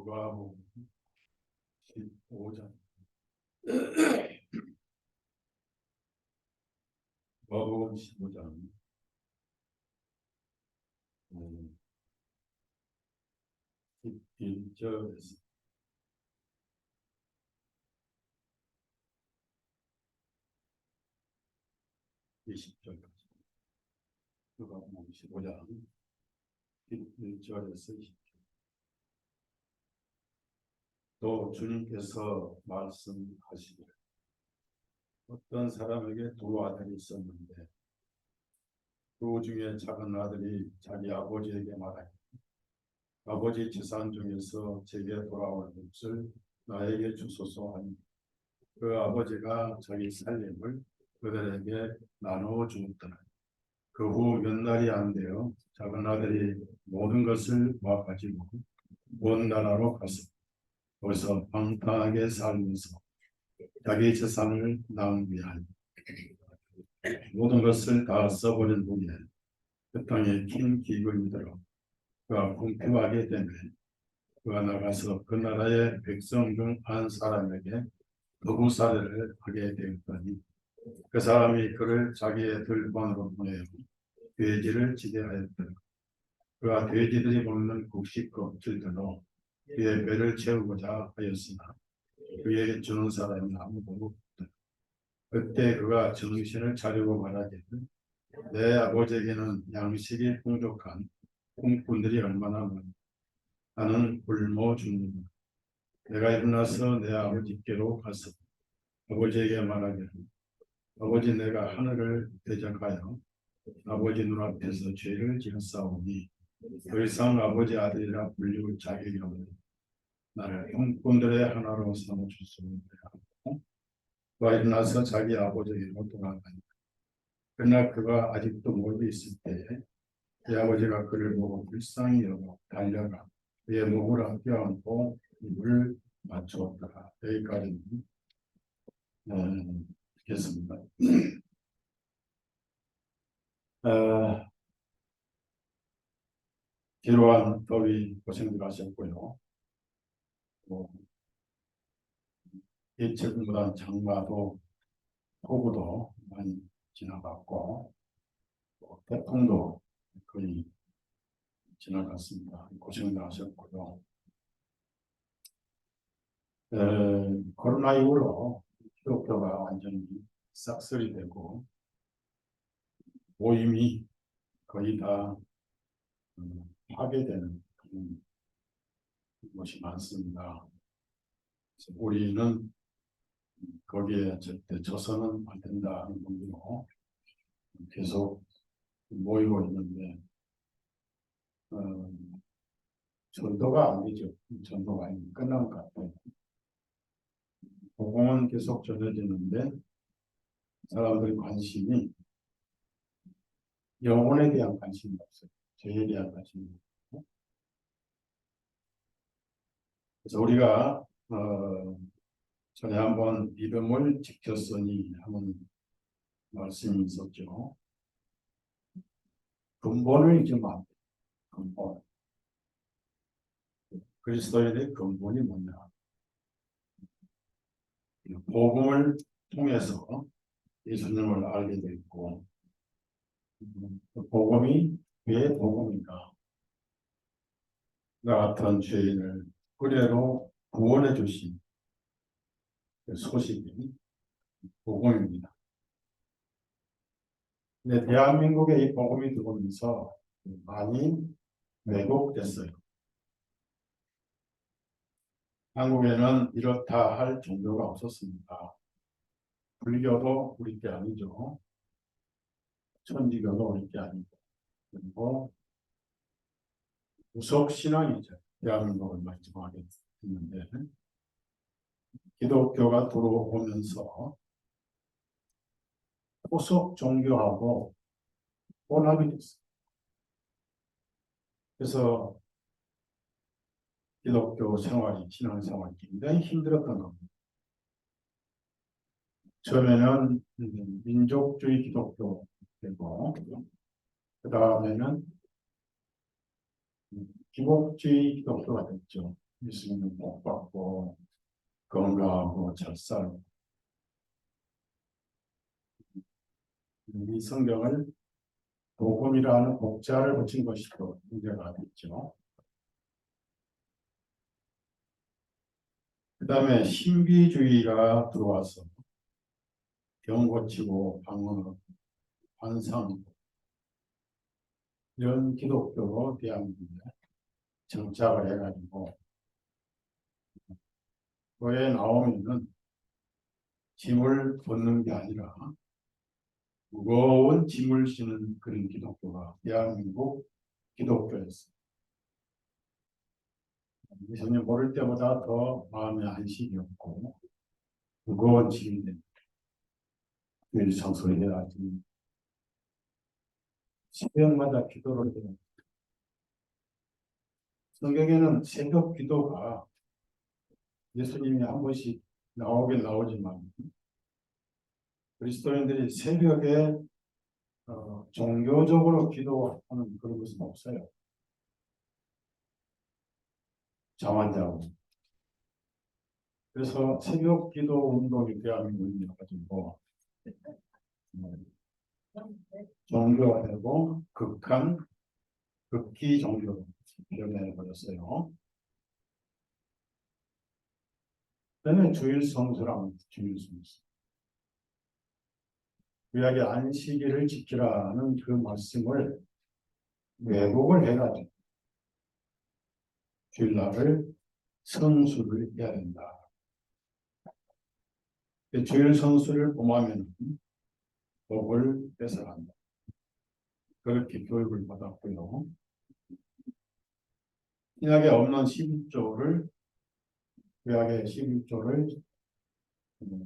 누가복음 15장. 누가복음 15장 11절에서 20절까지. 누가복음 15장 11절에서 20절. 또 주님께서 말씀하시기를 어떤 사람에게 두 아들이 있었는데 그 중에 작은 아들이 자기 아버지에게 말하기를 아버지 재산 중에서 제게 돌아올 것을 나에게 주소서 하니 그 아버지가 자기 살림을 그들에게 나누어 주었더라. 그 후 몇 날이 안 되어 작은 아들이 모든 것을 모아가지고 먼 나라로 갔습니다. 거기서 방탕하게 살면서 자기 재산을 낭비하니 모든 것을 다 써버린 후에 그 땅에 큰 기근이 들어 그가 궁핍하게 되면 그가 나가서 그 나라의 백성 중 한 사람에게 거부살이를 하게 되었더니 그 사람이 그를 자기의 들번으로 보내어 돼지를 지게 하였더라. 그가 돼지들이 먹는 곡식 껍질들로 그의 배를 채우고자 하였으나 그에게 주는 사람이 아무도 없더라. 그때 그가 정신을 차리고 말하기를 내 아버지에게는 양식이 풍족한 공꾼들이 얼마나 많아 나는 굶어 죽는다. 내가 일어나서 내 아버지께로 가서 아버지에게 말하기를 아버지 내가 하늘을 대적하여 아버지 눈앞에서 죄를 지었사오니 더 이상 아버지 아들이라 불리울 자격이 없는 나를 형꾼들의 하나로 삼아주소서 하고 그가 일어나서 자기 아버지에게로 돌아가니 그러나 그가 아직도 멀리 있을 때에 그 아버지가 그를 보고 불쌍히 여겨 달려가 그의 목을 껴안고 입을 맞추었더라. 여기까지는 읽겠습니다. 지루한 더위 고생들 하셨고요. 예측보다 장마도 폭우도 많이 지나갔고 태풍도 거의 지나갔습니다. 고생들 하셨고요. 코로나19로 기독교가 완전히 싹쓸이 되고 모임이 거의 다 파괴되는 그런 것이 많습니다. 그래서 우리는 거기에 절대 져서는 안 된다는 분으로 계속 모이고 있는데 전도가 안 되죠. 전도가 끝난 것 같아요. 복음은 계속 전해지는데 사람들의 관심이 영혼에 대한 관심이 없어요. 죄에 대한 관심이 없고. 그래서 우리가 전에 한번 믿음을 지켰으니 하는 말씀이 있었죠. 근본을 잊으면 안 돼요. 근본. 그리스도인의 근본이 뭐냐? 복음을 통해서 예수님을 알게 됐고 그 복음이 왜 복음인가? 나 같은 죄인을 의뢰로 구원해 주신 그 소식이 복음입니다. 근데 대한민국에 이 복음이 들어오면서 많이 왜곡됐어요. 한국에는 이렇다 할 종교가 없었습니다. 불교도 우리 게 아니죠. 천주교도 우리 게 아니고. 그리고 구속신앙이죠. 대한민국을 말씀하게 됐는데 기독교가 들어오면서 후속 종교하고 혼합이 됐어요. 그래서 기독교 생활이 신앙생활이 굉장히 힘들었던 겁니다. 처음에는 민족주의 기독교 되고 그 다음에는 기복주의 기독교가 됐죠. 예수님을 복 받고 건강하고 잘 살고 이 성경을 복음이라는 복자를 붙인 것이 또 문제가 있죠. 그 다음에 신비주의가 들어와서 병 고치고 방언하고 환상 이런 기독교로 대한민국에 정착을 해가지고 교회에 나오면은 짐을 걷는 게 아니라 무거운 짐을 지는 그런 기독교가 대한민국 기독교였어요. 전혀 모를 때보다 더 마음의 안식이 없고 무거운 짐이 됩니다. 교회 청소해야지. 새벽마다 기도를 해요. 성경에는 새벽 기도가 예수님이 한 번씩 나오긴 나오지만 그리스도인들이 새벽에 종교적으로 기도하는 그런 것은 없어요. 잠 안 자고. 그래서 새벽 기도 운동이 대한민국에 가지고 종교가 되고 극기 종교로 변해버렸어요. 그다음에 주일 성수랑 주일 성수. 구약의 안식일을 지키라는 그 말씀을 왜곡을 해가지고 주일날을 성수를 해야 된다. 주일 성수를 범하면 법을 뺏어간다. 그렇게 교육을 받았고요. 신약에 없는 11조를 구약의 11조를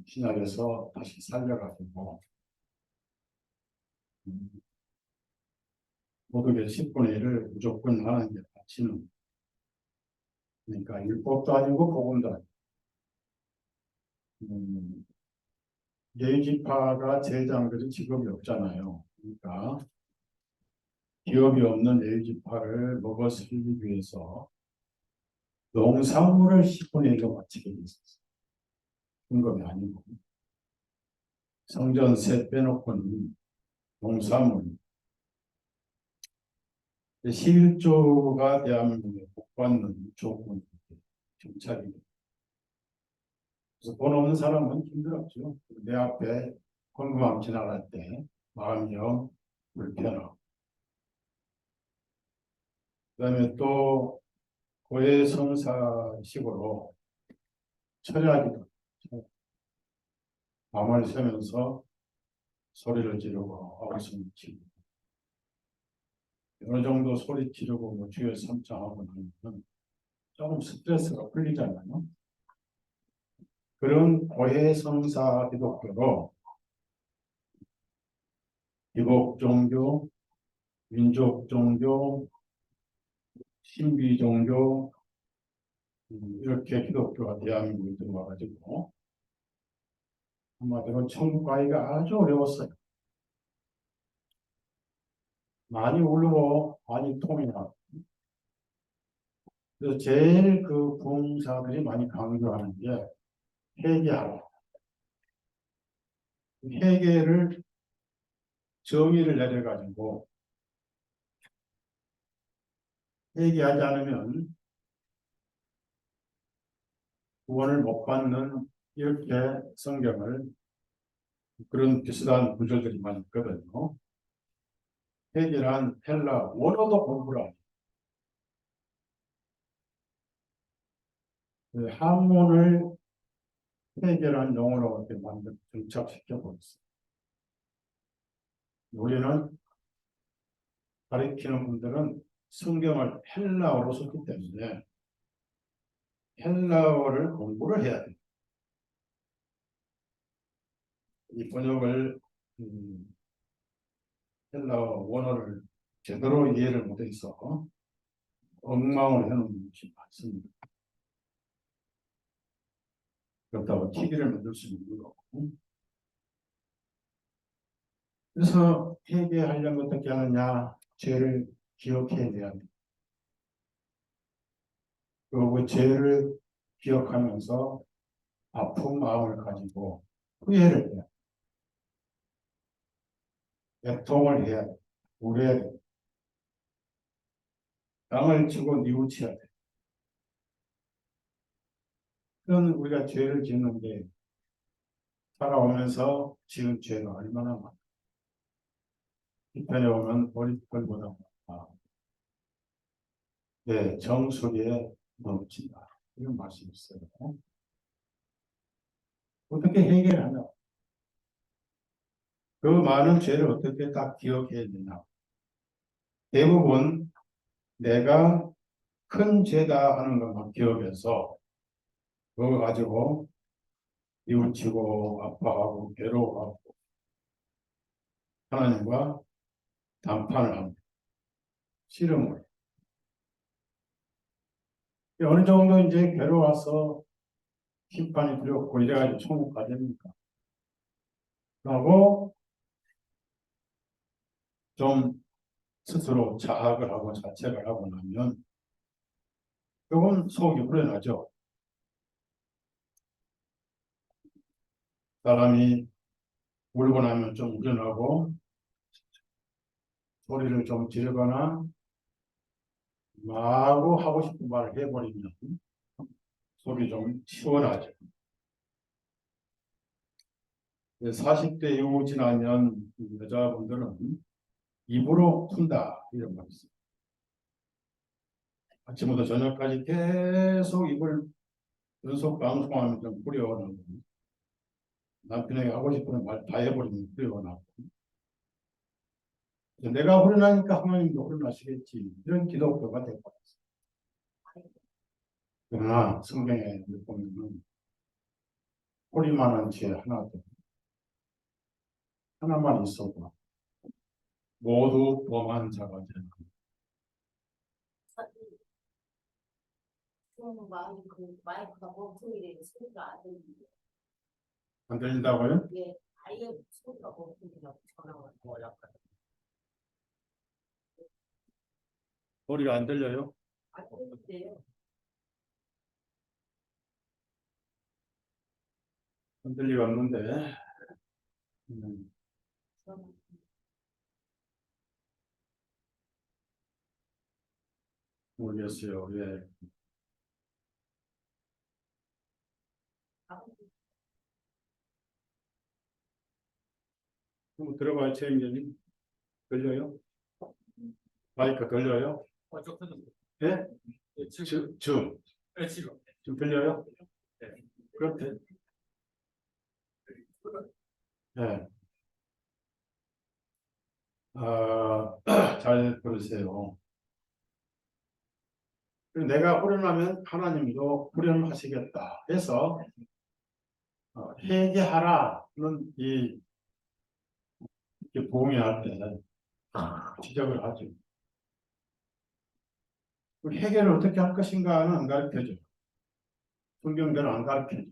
신약에서 다시 살려가지고 모두의 10분의 1을 무조건 하나님께 바치는, 그러니까 율법도 아니고 복음도 아니고 레위지파가 제장들이 직업이 없잖아요. 그러니까 기업이 없는 레위지파를 먹어 살리기 위해서 농산물을 10분의 1로 바치게 돼 있었어요. 헌금이 아니고 성전세 빼놓고는 농산물 11조가 대한민국에 복받는 조건 정착이. 그래서 돈 없는 사람은 힘들었죠. 내 앞에 헌금함 지나갈 때 마음이 영 불편하고, 그다음에 또 고해 성사식으로 철야기도 밤을 새면서 소리를 지르고 아우성을 치고 어느 정도 소리 지르고 뭐 주여 삼창하고 나면 조금 스트레스가 풀리잖아요. 그런 고해 성사 기독교로 이복 종교, 민족 종교, 신비 종교 이렇게 기독교가 대한민국에 들어와가지고 한마디로 천국 가기가 아주 어려웠어요. 많이 울고 많이 통이 나고. 그래서 제일 그 부흥사들이 많이 강조하는 게 회개하라. 회개를 정의를 내려가지고 회개하지 않으면 구원을 못 받는, 이렇게 성경을 그런 비슷한 구절들이 많이 있거든요. 회개란 헬라 원어도 공부를 하죠. 한문을 회개란 용어로 이렇게 만들 정착시켜 버렸어요. 우리는 가르치는 분들은 성경을 헬라어로 썼기 때문에 헬라어를 공부를 해야 돼요. 이 번역을 헬라어 원어를 제대로 이해를 못해서 엉망을 해놓은 것이 많습니다. 그렇다고 TV를 만들 수 있는 거고. 그래서 회개하려면 어떻게 하느냐? 죄를 기억해내야 돼. 그 죄를 기억하면서 아픈 마음을 가지고 후회를 해야 돼. 애통을 해야 돼. 울어야 돼. 땅을 치고 뉘우쳐야 돼. 그런 우리가 죄를 짓는데 살아오면서 지은 죄가 얼마나 많아. 뒤편에 오면 머리털보다 많아. 네, 정수리에 넘친다. 이런 말씀이 있어요. 어떻게 해결하냐? 그 많은 죄를 어떻게 다 기억해야 되냐? 대부분 내가 큰 죄다 하는 것만 기억해서 그거 가지고 뉘우치고 아파하고 괴로워하고 하나님과 담판을 합니다. 씨름을. 어느 정도 이제 괴로워서 심판이 두렵고 이래가지고 천국 가됩니까? 그러고 좀 스스로 자학을 하고 자책을 하고 나면 조금 속이 후련하죠. 사람이 울고 나면 좀 후련하고 소리를 좀 지르거나 마구 하고 싶은 말을 해버리면 속이 좀 시원하죠. 40대 이후 지나면 여자분들은 입으로 푼다 이런 말이 있어요. 아침부터 저녁까지 계속 입을 연속 방송하면 좀 부려워하고 남편에게 하고 싶은 말 다 해버리면 부려워하고 내가 후련하니까 하나님도 후련하시겠지 이런 기독교가 되어버렸어요. 그러나 성경에 보면 꼬리만한 죄 하나만 있어도 모두 범한 자가 되는 마이크가 멈춰이래 소리가 안 들리는데. 안 들린다고요? 예, 아예 소리가 멈춰이라고 전화가 약간. 소리가 안 들려요? 안 들리는데요. 안 들리가 없는데 모르겠어요. 예. 한번 들어봐요, 최영재님. 들려요? 마이크 들려요? 좀 터졌어요. 예? 네, 지금. 네, 지금. 지금 들려요? 네. 그렇대. 예. 잘 들으세요. 내가 후련하면 하나님도 후련하시겠다 해서 회개하라는 이렇게 봉해할 때 지적을 하죠. 회개를 어떻게 할 것인가는 안 가르쳐줘. 성경대로 안 가르쳐줘.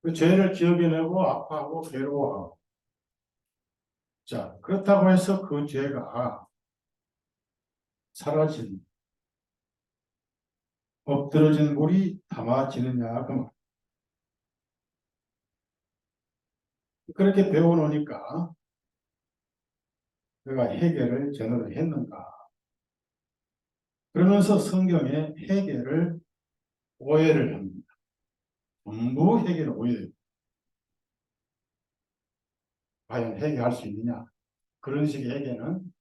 그 죄를 기억해내고 아파하고 괴로워하고. 자, 그렇다고 해서 그 죄가 사라진 엎드러진 물이 담아지느냐 그 말. 그렇게 배워놓으니까 내가 해결을 제대로 했는가. 그러면서 성경에 해결을 오해를 합니다. 전부 해결 오해예요. 과연 해결할 수 있느냐. 그런 식의 해결은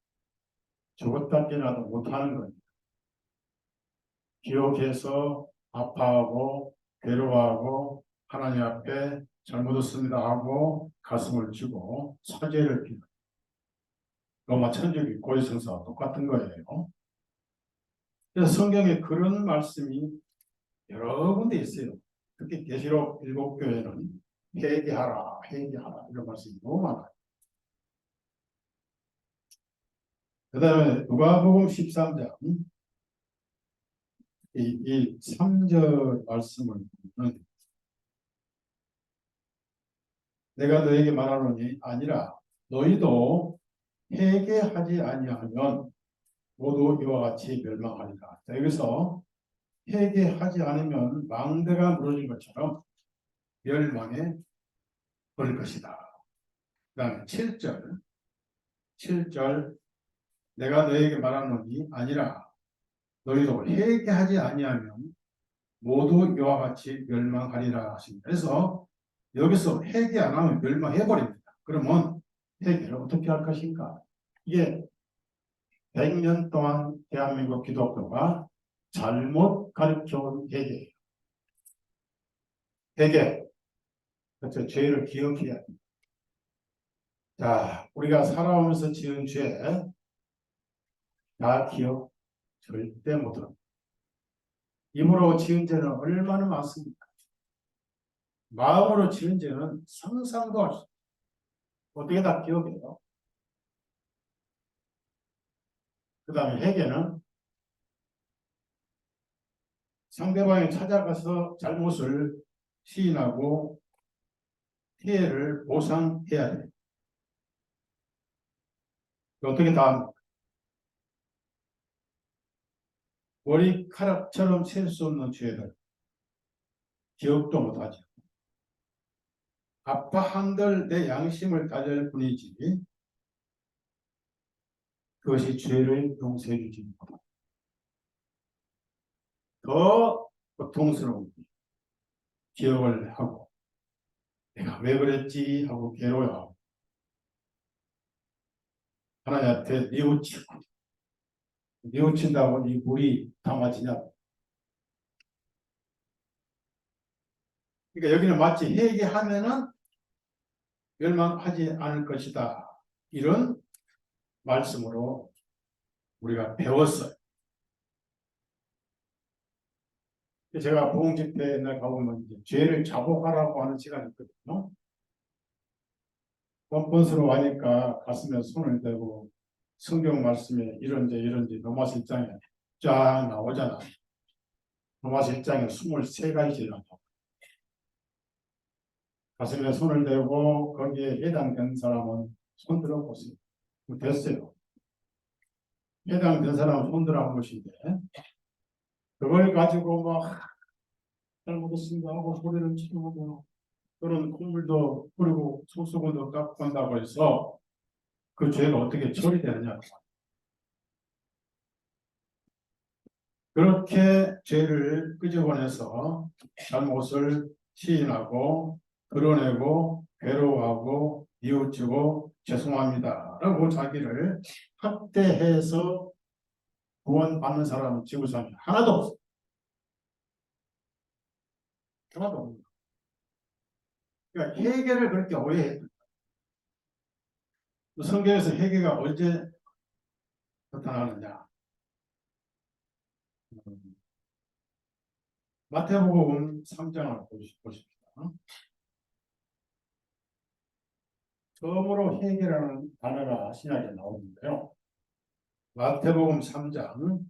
죽었다 깨나도 못하는 겁니다. 기억해서 아파하고 괴로워하고 하나님 앞에 잘못했습니다 하고 가슴을 치고 사죄를 비는 로마 천주교 고해성사와 똑같은 거예요. 그래서 성경에 그런 말씀이 여러 군데 있어요. 특히 계시록 7교회는 회개하라 이런 말씀이 너무 많아요. 그 다음에 누가복음 13장 이 3절 말씀을 보면 내가 너에게 말하노니 아니라 너희도 회개하지 아니하면 모두 이와 같이 멸망하리라. 자, 여기서 회개하지 않으면 망대가 무너진 것처럼 멸망에 버릴 것이다. 그 다음에 7절 내가 너에게 말하노니 아니라 너희도 회개하지 아니하면 모두 이와 같이 멸망하리라 하십니다. 그래서 여기서 회개 안 하면 멸망해버립니다. 그러면 회개를 어떻게 할 것인가? 이게 100년 동안 대한민국 기독교가 잘못 가르쳐온 회개예요. 회개, 그렇죠. 죄를 기억해야 합니다. 자, 우리가 살아오면서 지은 죄 다 기억 절대 못합니다. 입으로 지은 죄는 얼마나 많습니까? 마음으로 지은 죄는 상상도 할 수 없어요. 어떻게 다 기억해요? 그 다음에 회개는 상대방이 찾아가서 잘못을 시인하고 피해를 보상해야 돼요. 어떻게 다 합니까? 머리카락처럼 셀 수 없는 죄들 기억도 못하죠. 아파한들 내 양심을 다질 뿐이지 그것이 죄를 용서해 주지 못합니다. 더 고통스러운 기억을 하고 내가 왜 그랬지 하고 괴로워하고 하나님한테 뉘우친다고 이 물이 담아지냐. 그러니까 여기는 마치 회개하면은 멸망하지 않을 것이다. 이런 말씀으로 우리가 배웠어요. 제가 부흥집회 옛날 가보면 이제 죄를 자복하라고 하는 시간이 있거든요. 번번스러워 하니까 가슴에 손을 대고 성경 말씀에 이런지 로마서 1장에 쫙 나오잖아. 로마서 1장에 23가지 죄가 나와. 가슴에 손을 대고 거기에 해당된 사람은 손 들어보세요. 됐어요. 해당된 사람은 손 들어 한 것인데 그걸 가지고 막 잘못했습니다 하고 소리를 치고 또는 콧물도 뿌리고 속수건도 닦고 한다고 해서 그 죄가 어떻게 처리되느냐. 그렇게 죄를 끄집어내서 잘못을 시인하고 드러내고 괴로워하고 뉘우치고 죄송합니다 라고 자기를 확대해서 구원받는 사람은 지구상에 하나도 없어요. 하나도 없습니다. 그러니까 회개를 그렇게 오해했다. 성경에서 회개가 언제 나타나느냐. 마태복음 3장을 보십시다. 처음으로 회개라는 단어가 신약에 나오는데요. 마태복음 3장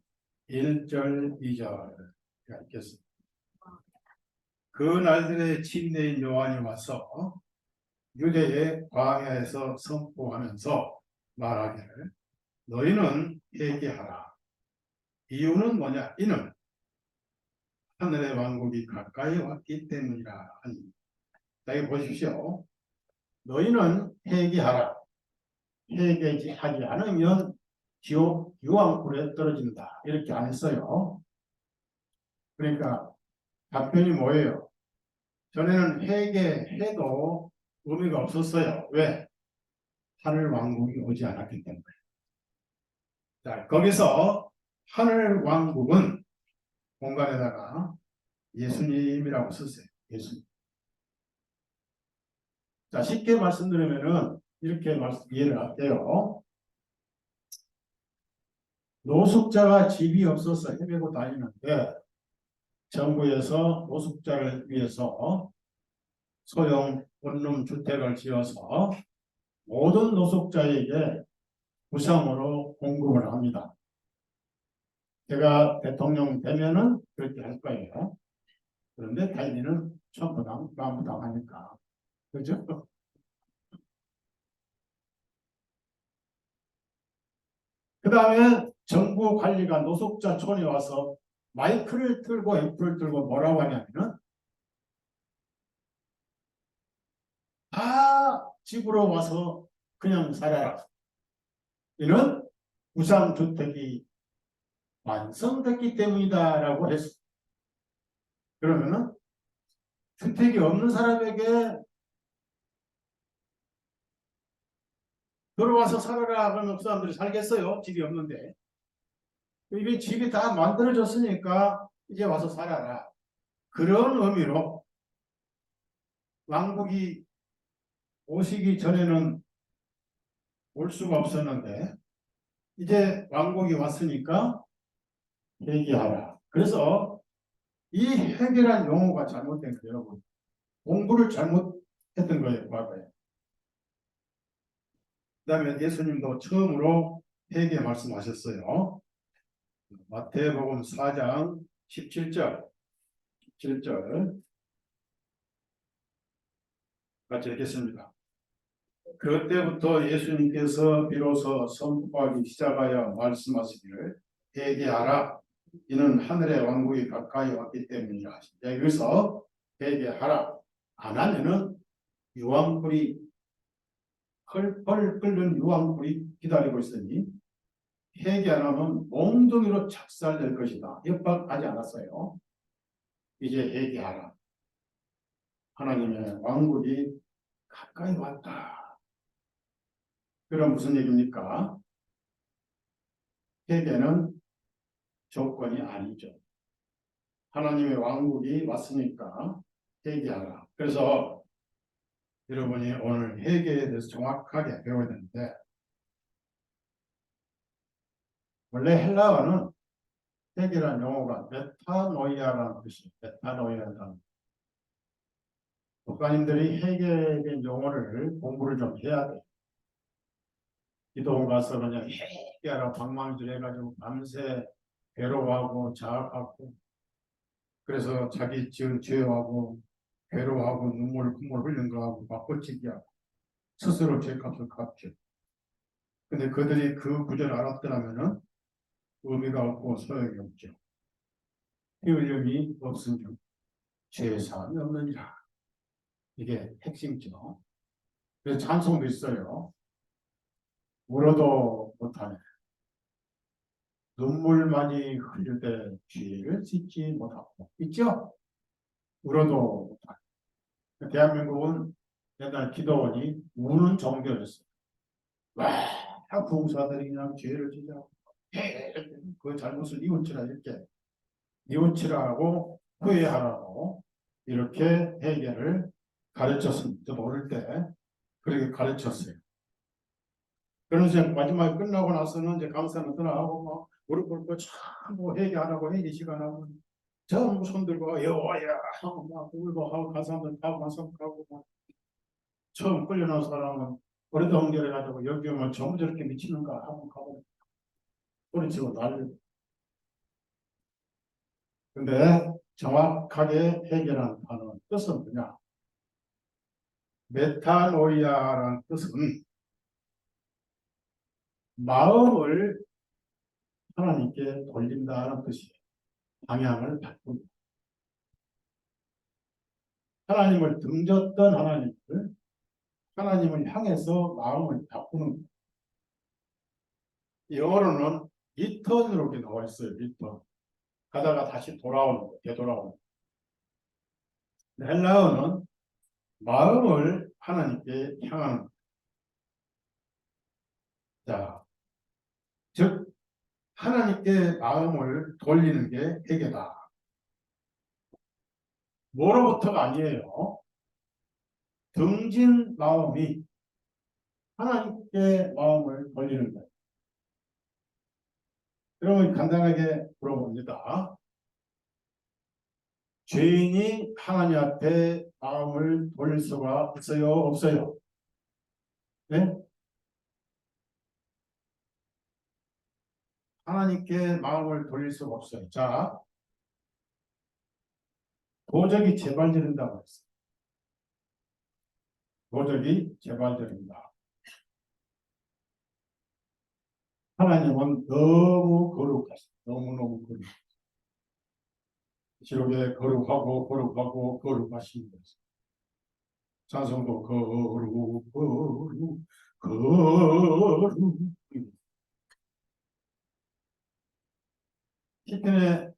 1절 2절가 있겠습니다. 그 날들에 침례인 요한이 와서 유대의 광야에서 선포하면서 말하기를 너희는 회개하라. 이유는 뭐냐? 이는 하늘의 왕국이 가까이 왔기 때문이라 하니. 여기 보십시오. 너희는 회개하라. 회개하지 않으면 지옥 유황불에 떨어진다. 이렇게 안 했어요. 그러니까 답변이 뭐예요? 전에는 회개해도 의미가 없었어요. 왜? 하늘 왕국이 오지 않았기 때문에. 자, 거기서 하늘 왕국은 공간에다가 예수님이라고 썼어요. 예수님. 자, 쉽게 말씀드리면은 이렇게 이해를 할게요. 노숙자가 집이 없어서 헤매고 다니는데 정부에서 노숙자를 위해서 소형 원룸 주택을 지어서 모든 노숙자에게 무상으로 공급을 합니다. 제가 대통령 되면은 그렇게 할 거예요. 그런데 다니는 천부당, 만부당 하니까. 그죠? 다음에 정부 관리가 노숙자촌에 와서 마이크를 들고 앰프를 들고 뭐라고 하냐면은 다 집으로 와서 그냥 살아라. 이는 무상주택이 완성됐기 때문이다라고 했어. 그러면은 주택이 없는 사람에게 들어와서 살아라 그러면 그 사람들이 살겠어요? 집이 없는데. 이게 집이 다 만들어졌으니까 이제 와서 살아라. 그런 의미로 왕국이 오시기 전에는 올 수가 없었는데 이제 왕국이 왔으니까 회개하라. 그래서 이 회개란 용어가 잘못된 거예요, 여러분. 공부를 잘못했던 거예요, 과거에. 그 다음에 예수님도 처음으로 회개 말씀하셨어요. 마태복음 4장 17절 같이 읽겠습니다. 그때부터 예수님께서 비로소 선포하기 시작하여 말씀하시기를 회개하라. 이는 하늘의 왕국이 가까이 왔기 때문이라. 여기서 회개하라. 안 하면은 유황불이 펄펄 끓는 유황불이 기다리고 있으니 회개 안 하면 몽둥이로 착살될 것이다. 협박하지 않았어요. 이제 회개하라. 하나님의 왕국이 가까이 왔다. 그럼 무슨 얘기입니까? 회개는 조건이 아니죠. 하나님의 왕국이 왔으니까 회개하라. 그래서 여러분이 오늘 회개에 대해서 정확하게 배워야 되는데 원래 헬라어는 회개라는 용어가 메타노이아라는 뜻이에요. 메타노이아라는 목사님들이 회개에 대한 용어를 공부를 좀 해야 돼요. 기도원 가서 그냥 회개하라 방망이질 해가지고 밤새 괴로워하고 자학하고 그래서 자기 지은 죄하고 괴로워하고 눈물 흘린 거하고 막 헛짓기하고 스스로 죄값을 갚죠. 근데 그들이 그 구절을 알았더라면은 의미가 없고 소용이 없죠. 피 흘림이 없으면 죄사함이 없느니라. 이게 핵심이죠. 그래서 찬송도 있어요. 울어도 못하네. 눈물 많이 흘릴 때 죄를 짓지 못하고 있죠? 울어도 못하네. 대한민국은 옛날 기도원이 우는 종교였어요. 와, 부흥사들이 그냥 죄를 지자고 그 잘못을 뉘우치라 이렇게 뉘우치라고 후회하라고 이렇게 회개를 가르쳤습니다. 저도 어릴 때 그렇게 가르쳤어요. 그러면서 마지막에 끝나고 나서는 이제 강사는 떠나고 막 무릎 꿇고 전부 회개하라고 회개 시간하고 전부 손 들고 여호와야 하고 막 울고 하고 가사들 다 완성하고 막 처음 끌려나온 사람은 오래도 헌결해가지고 여기 오면 전부 저렇게 미치는가 하고 가고 소리치고 난리고. 근데 정확하게 회개라는 단어의 뜻은 뭐냐? 메타노이아라는 뜻은 마음을 하나님께 돌린다는 뜻이에요. 방향을 바꾼다. 하나님을 등졌던 하나님을 향해서 마음을 바꾸는 거예요. 영어로는 리턴으로 이렇게 나와 있어요. 리턴. 가다가 다시 돌아오는 거, 되돌아오는 거. 헬라어는 마음을 하나님께 향하는 거. 자, 즉 하나님께 마음을 돌리는 게 회개다. 뭐로부터가 아니에요. 등진 마음이 하나님께 마음을 돌리는 거예요. 여러분 간단하게 물어봅니다. 죄인이 하나님 앞에 마음을 돌릴 수가 있어요? 없어요? 네? 하나님께 마음을 돌릴 수가 없어요. 자, 도적이 재발지른다고 했어요. 도적이 재발지른다. 하나님은 너무 거룩하십니다. 너무너무 거룩. 지옥에 거룩하고 거룩하고 거룩하십니다. 찬송도 거룩 거룩 거룩. 시편에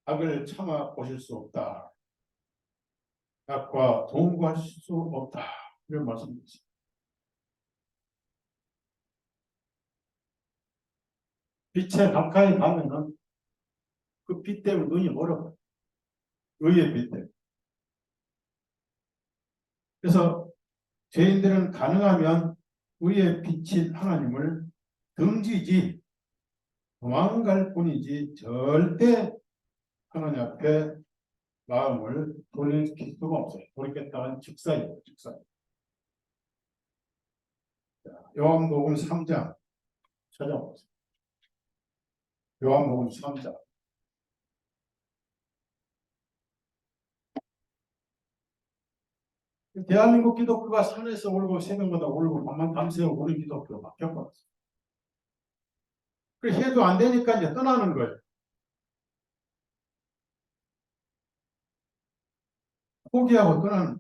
악을 참아 보실 수 없다. 악과 동거할 수 없다. 이런 말씀이죠. 빛에 가까이 가면은 그 빛 때문에 눈이 멀어. 의의 빛 때문에. 그래서 죄인들은 가능하면 의의 빛인 하나님을 등지지 도망갈 뿐이지 절대 하나님 앞에 마음을 돌이킬 수가 없어요. 돌이켰다는 직사예요. 직사. 요한복음 3장 찾아보세요. 요한복음 3장. 대한민국 기독교가 산에서 울고 새벽마다 울고 밤만 밤새워 우는 기독교가 바뀌어버렸어요. 그래서 해도 안 되니까 이제 떠나는 거예요. 포기하고 떠나는 거예요.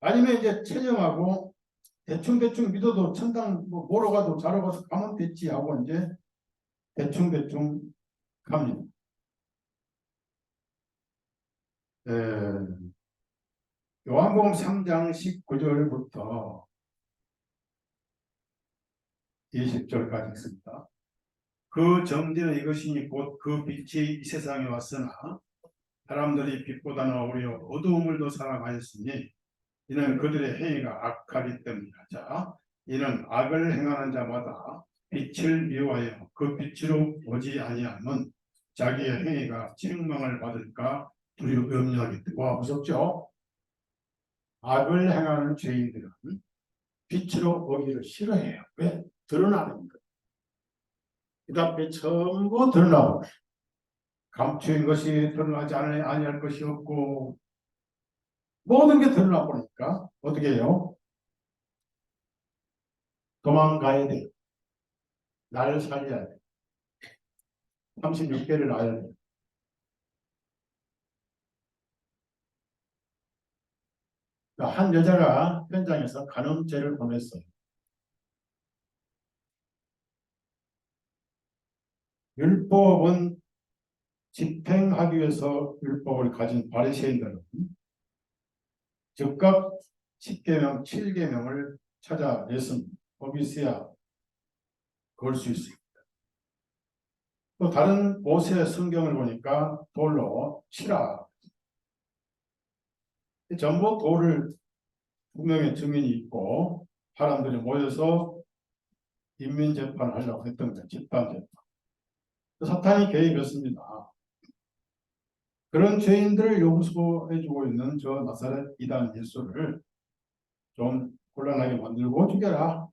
아니면 이제 체념하고 대충대충 믿어도 천당 뭐 보러 가도 자러 가서 가면 됐지 하고 이제 대충대충 갑니다. 요한복음 3장 19절부터 20절까지 있습니다. 그 정죄는 이것이니 곧 그 빛이 이 세상에 왔으나 사람들이 빛보다는 오히려 어두움을 더 사랑하였으니 이는 그들의 행위가 악하기 때문이라. 자, 이는 악을 행하는 자마다 빛을 미워하여 그 빛으로 보지 아니하면 자기의 행위가 책망을 받을까 두려움하기 때문에. 와, 무섭죠? 악을 행하는 죄인들은 빛으로 보기를 싫어해요. 왜? 드러나는 거예요. 그 앞에 전부 드러나고 감추인 것이 드러나지 아니할 것이 없고 모든 게 드러나 보니까 어떻게 해요? 도망가야 돼요. 날 살려야 돼요. 36개를 낳아야 돼요. 한 여자가 현장에서 간음죄를 범했어요. 율법은 집행하기 위해서 율법을 가진 바리새인들은 즉각 10계명, 7계명을 찾아냈습니다. 법이 있어야 그럴 수 있습니다. 또 다른 모세 성경을 보니까 돌로 치라. 전부 돌을 두 명의 증인이 있고 사람들이 모여서 인민재판을 하려고 했던 거예요. 집단재판. 사탄이 개입했습니다. 그런 죄인들을 용서해주고 있는 저 나사렛 이단 예수를 좀 곤란하게 만들고 죽여라.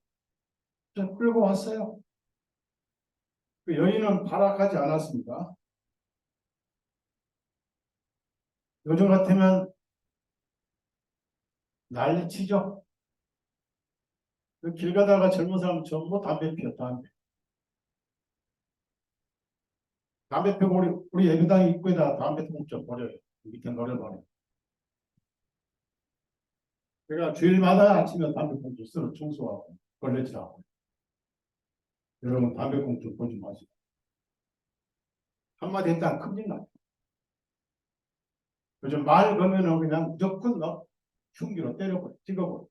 좀 끌고 왔어요. 그 여인은 발악하지 않았습니다. 요즘 같으면 난리치죠. 그 길 가다가 젊은 사람 전부 담배 피워, 담배. 담배 피우고 우리 예배당 입구에다 담배 통좀 버려요. 밑에 버려버려요. 그러니까 주일마다 아침에 담배 꽁초 쓸어 청소하고 걸레질하고. 여러분 담배 꽁초 보지 마시고. 한마디 했다 큰일 나. 요즘 말 걸면은 그냥 무조건 너 흉기로 때려버려, 찍어버려.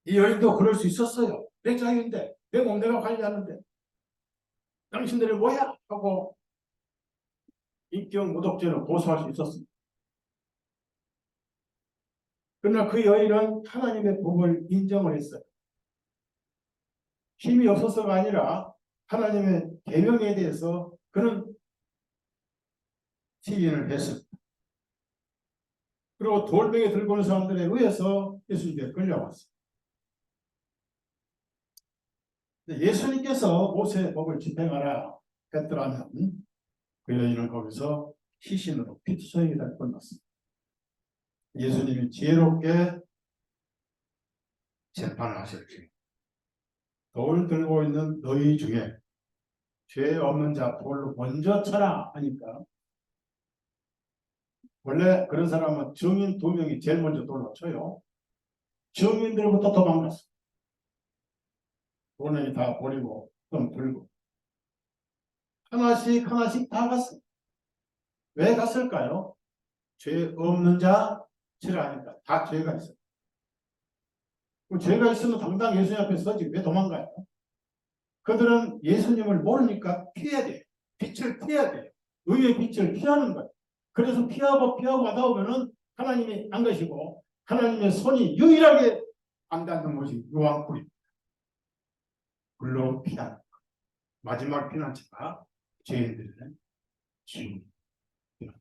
이 여인도 그럴 수 있었어요. 내 자유인데, 내 몸 내가 관리하는데, 당신들이 뭐야? 하고 인격 모독죄로 고소할 수 있었습니다. 그러나 그 여인은 하나님의 복을 인정을 했어요. 힘이 없어서가 아니라 하나님의 계명에 대해서 그는 시인을 했습니다. 그리고 돌멩이 들고 오는 사람들에 의해서 예수님께 끌려왔습니다. 예수님께서 모세의 법을 집행하라 했더라면 그 여인은 거기서 시신으로 피투성이 될 뻔했습니다. 예수님이 지혜롭게 재판을 하셨지. 돌 들고 있는 너희 중에 죄 없는 자 돌로 먼저 쳐라 하니까 원래 그런 사람은 증인 2명이 제일 먼저 돌로 쳐요. 증인들부터 도망갔어. 돈을 다 버리고 좀 들고 하나씩 다 갔어. 왜 갔을까요? 죄 없는 자 치라니까 다 죄가 있어. 죄가 있으면 당당 예수님 앞에 서지 왜 도망가요? 그들은 예수님을 모르니까 피해야 돼. 빛을 피해야 돼. 의의 빛을 피하는 거예요. 그래서 피하고 가다 보면은 하나님이 안 가시고 하나님의 손이 유일하게 안 닿는 것이 요한불입니다. 불로 피하는 것. 마지막 피난처가 죄인들은 지옥 피난처.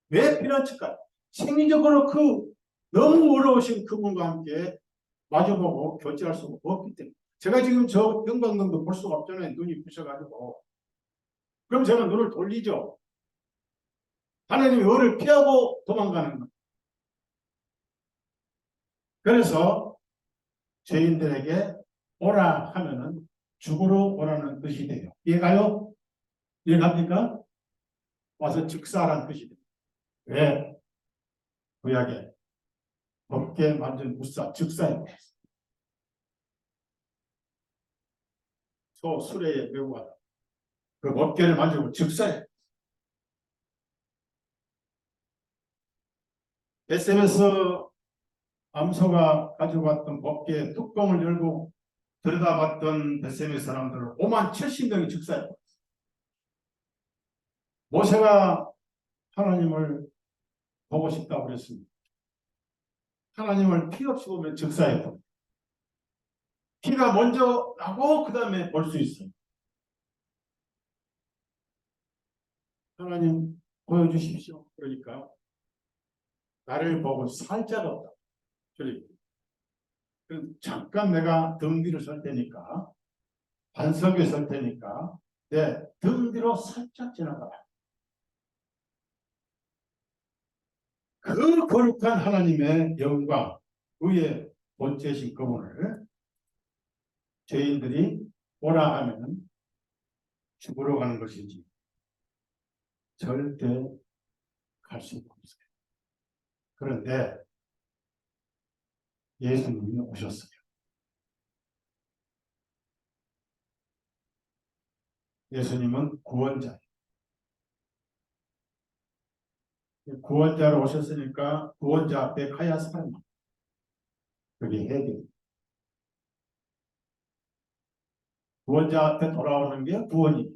왜 피난처일까요? 생리적으로 너무 어려우신 그분과 함께 마주보고 교제할 수가 없기 때문에. 제가 지금 저 영광등도 볼 수가 없잖아요. 눈이 부셔가지고. 그럼 제가 눈을 돌리죠. 하나님이 의를 피하고 도망가는 거예요. 그래서 죄인들에게 오라 하면은 죽으러 오라는 뜻이 돼요. 이해가요? 이해갑니까? 와서 즉사라는 뜻이 돼요. 왜? 구약에 법계 만든 무사 즉사에 소 수레에 메고 가다. 그 법계를 만들고 즉사에 베셈에서 암소가 가지고 왔던 법계의 뚜껑을 열고 들여다봤던 베셈의 사람들을 50,070명이 즉사했다. 모세가 하나님을 보고 싶다고 그랬습니다. 하나님을 피 없이 보면 즉사했다. 피가 먼저 나고 그 다음에 볼 수 있어요. 하나님 보여주십시오. 그러니까 나를 보고 살짝 없다. 잠깐 내가 등 뒤로 설 테니까 반석에 설 테니까 내 등 뒤로 살짝 지나가라. 그 거룩한 하나님의 영광, 의의 본체이신 그분을 죄인들이 오라 하면 죽으러 가는 것이지 절대 갈 수 없어요. 그런데 예수님이 오셨어요. 예수님은 구원자예요. 구원자로 오셨으니까 구원자 앞에 가야 살아나. 그게 해결. 구원자 앞에 돌아오는 게 구원이에요.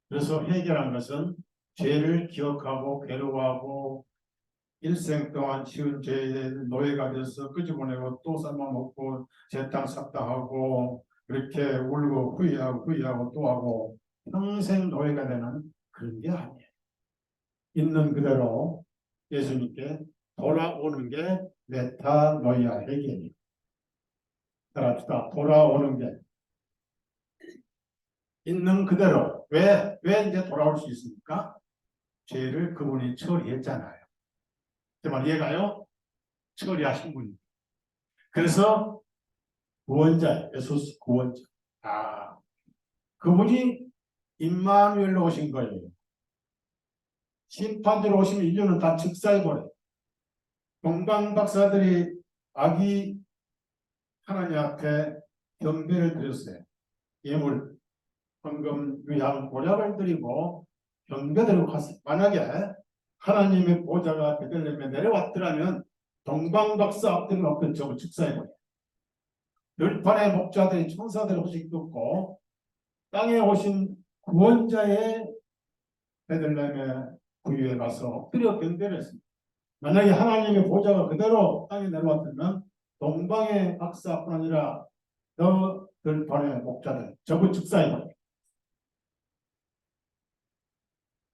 그래서 해결한 것은 죄를 기억하고 괴로워하고 일생 동안 지은 죄의 노예가 돼서 끄집어내고 또 삶아먹고 제 땅 삭다하고 그렇게 울고 후회하고 또 하고 평생 노예가 되는 그런 게 아니에요. 있는 그대로 예수님께 돌아오는 게 메타노이아 해결이에요. 따라합시다. 돌아오는 게 있는 그대로. 왜 이제 돌아올 수 있습니까? 죄를 그분이 처리했잖아요. 제 말 이해가요? 처리하신 분이. 그래서 구원자, 예수스 구원자. 그분이 임마누엘로 오신 거예요. 심판대로 오시면 인류는 다 즉사해버려요. 동방 박사들이 아기 하나님 앞에 경배를 드렸어요. 예물, 헌금, 위향, 고약을 드리고 경배드리고 갔어요. 만약에 하나님의 보좌가 베들레헴에 내려왔더라면 동방 박사 앞에는 없던 저거 즉사해버려요. 들판의 목자들이 천사들의 호식 듣고 땅에 오신 구원자의 베들레헴의 구유에 가서 엎드려 경배를 했습니다. 만약에 하나님의 보좌가 그대로 땅에 내려왔다면 동방의 박사뿐 아니라 저 들판의 목자들 저거 즉사해버려요.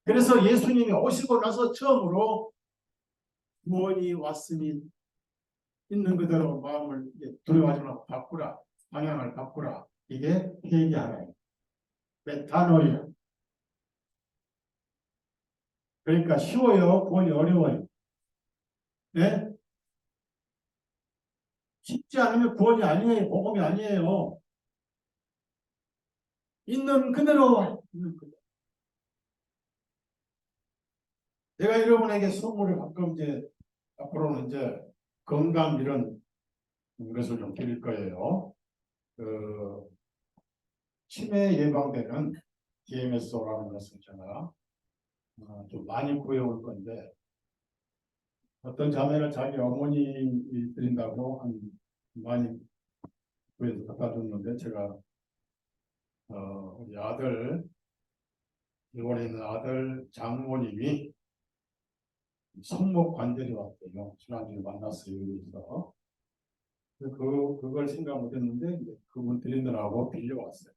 그래서 예수님이 오시고 나서 처음으로 구원이 왔으니 있는 그대로 마음을 두려워하지 말고 바꾸라. 방향을 바꾸라. 이게 회개하라. 메타노이아. 그러니까 쉬워요? 구원이 어려워요? 네? 쉽지 않으면 구원이 아니에요. 복음이 아니에요. 있는 그대로. 내가 여러분에게 선물을 가끔 이제 앞으로는 이제 건강 이런 것을 좀 드릴 거예요. 그 치매 예방되는 DMSO라는 것을 제가 좀 많이 구해올 건데 어떤 자매는 자기 어머니 드린다고 한 많이 구해서 갖다 줬는데 제가 우리 아들 일본에 있는 아들 장모님이 손목 관절이 왔대요. 지난주에 만났어요. 여기서. 그걸 생각 못했는데 그분 드리느라고 빌려왔어요.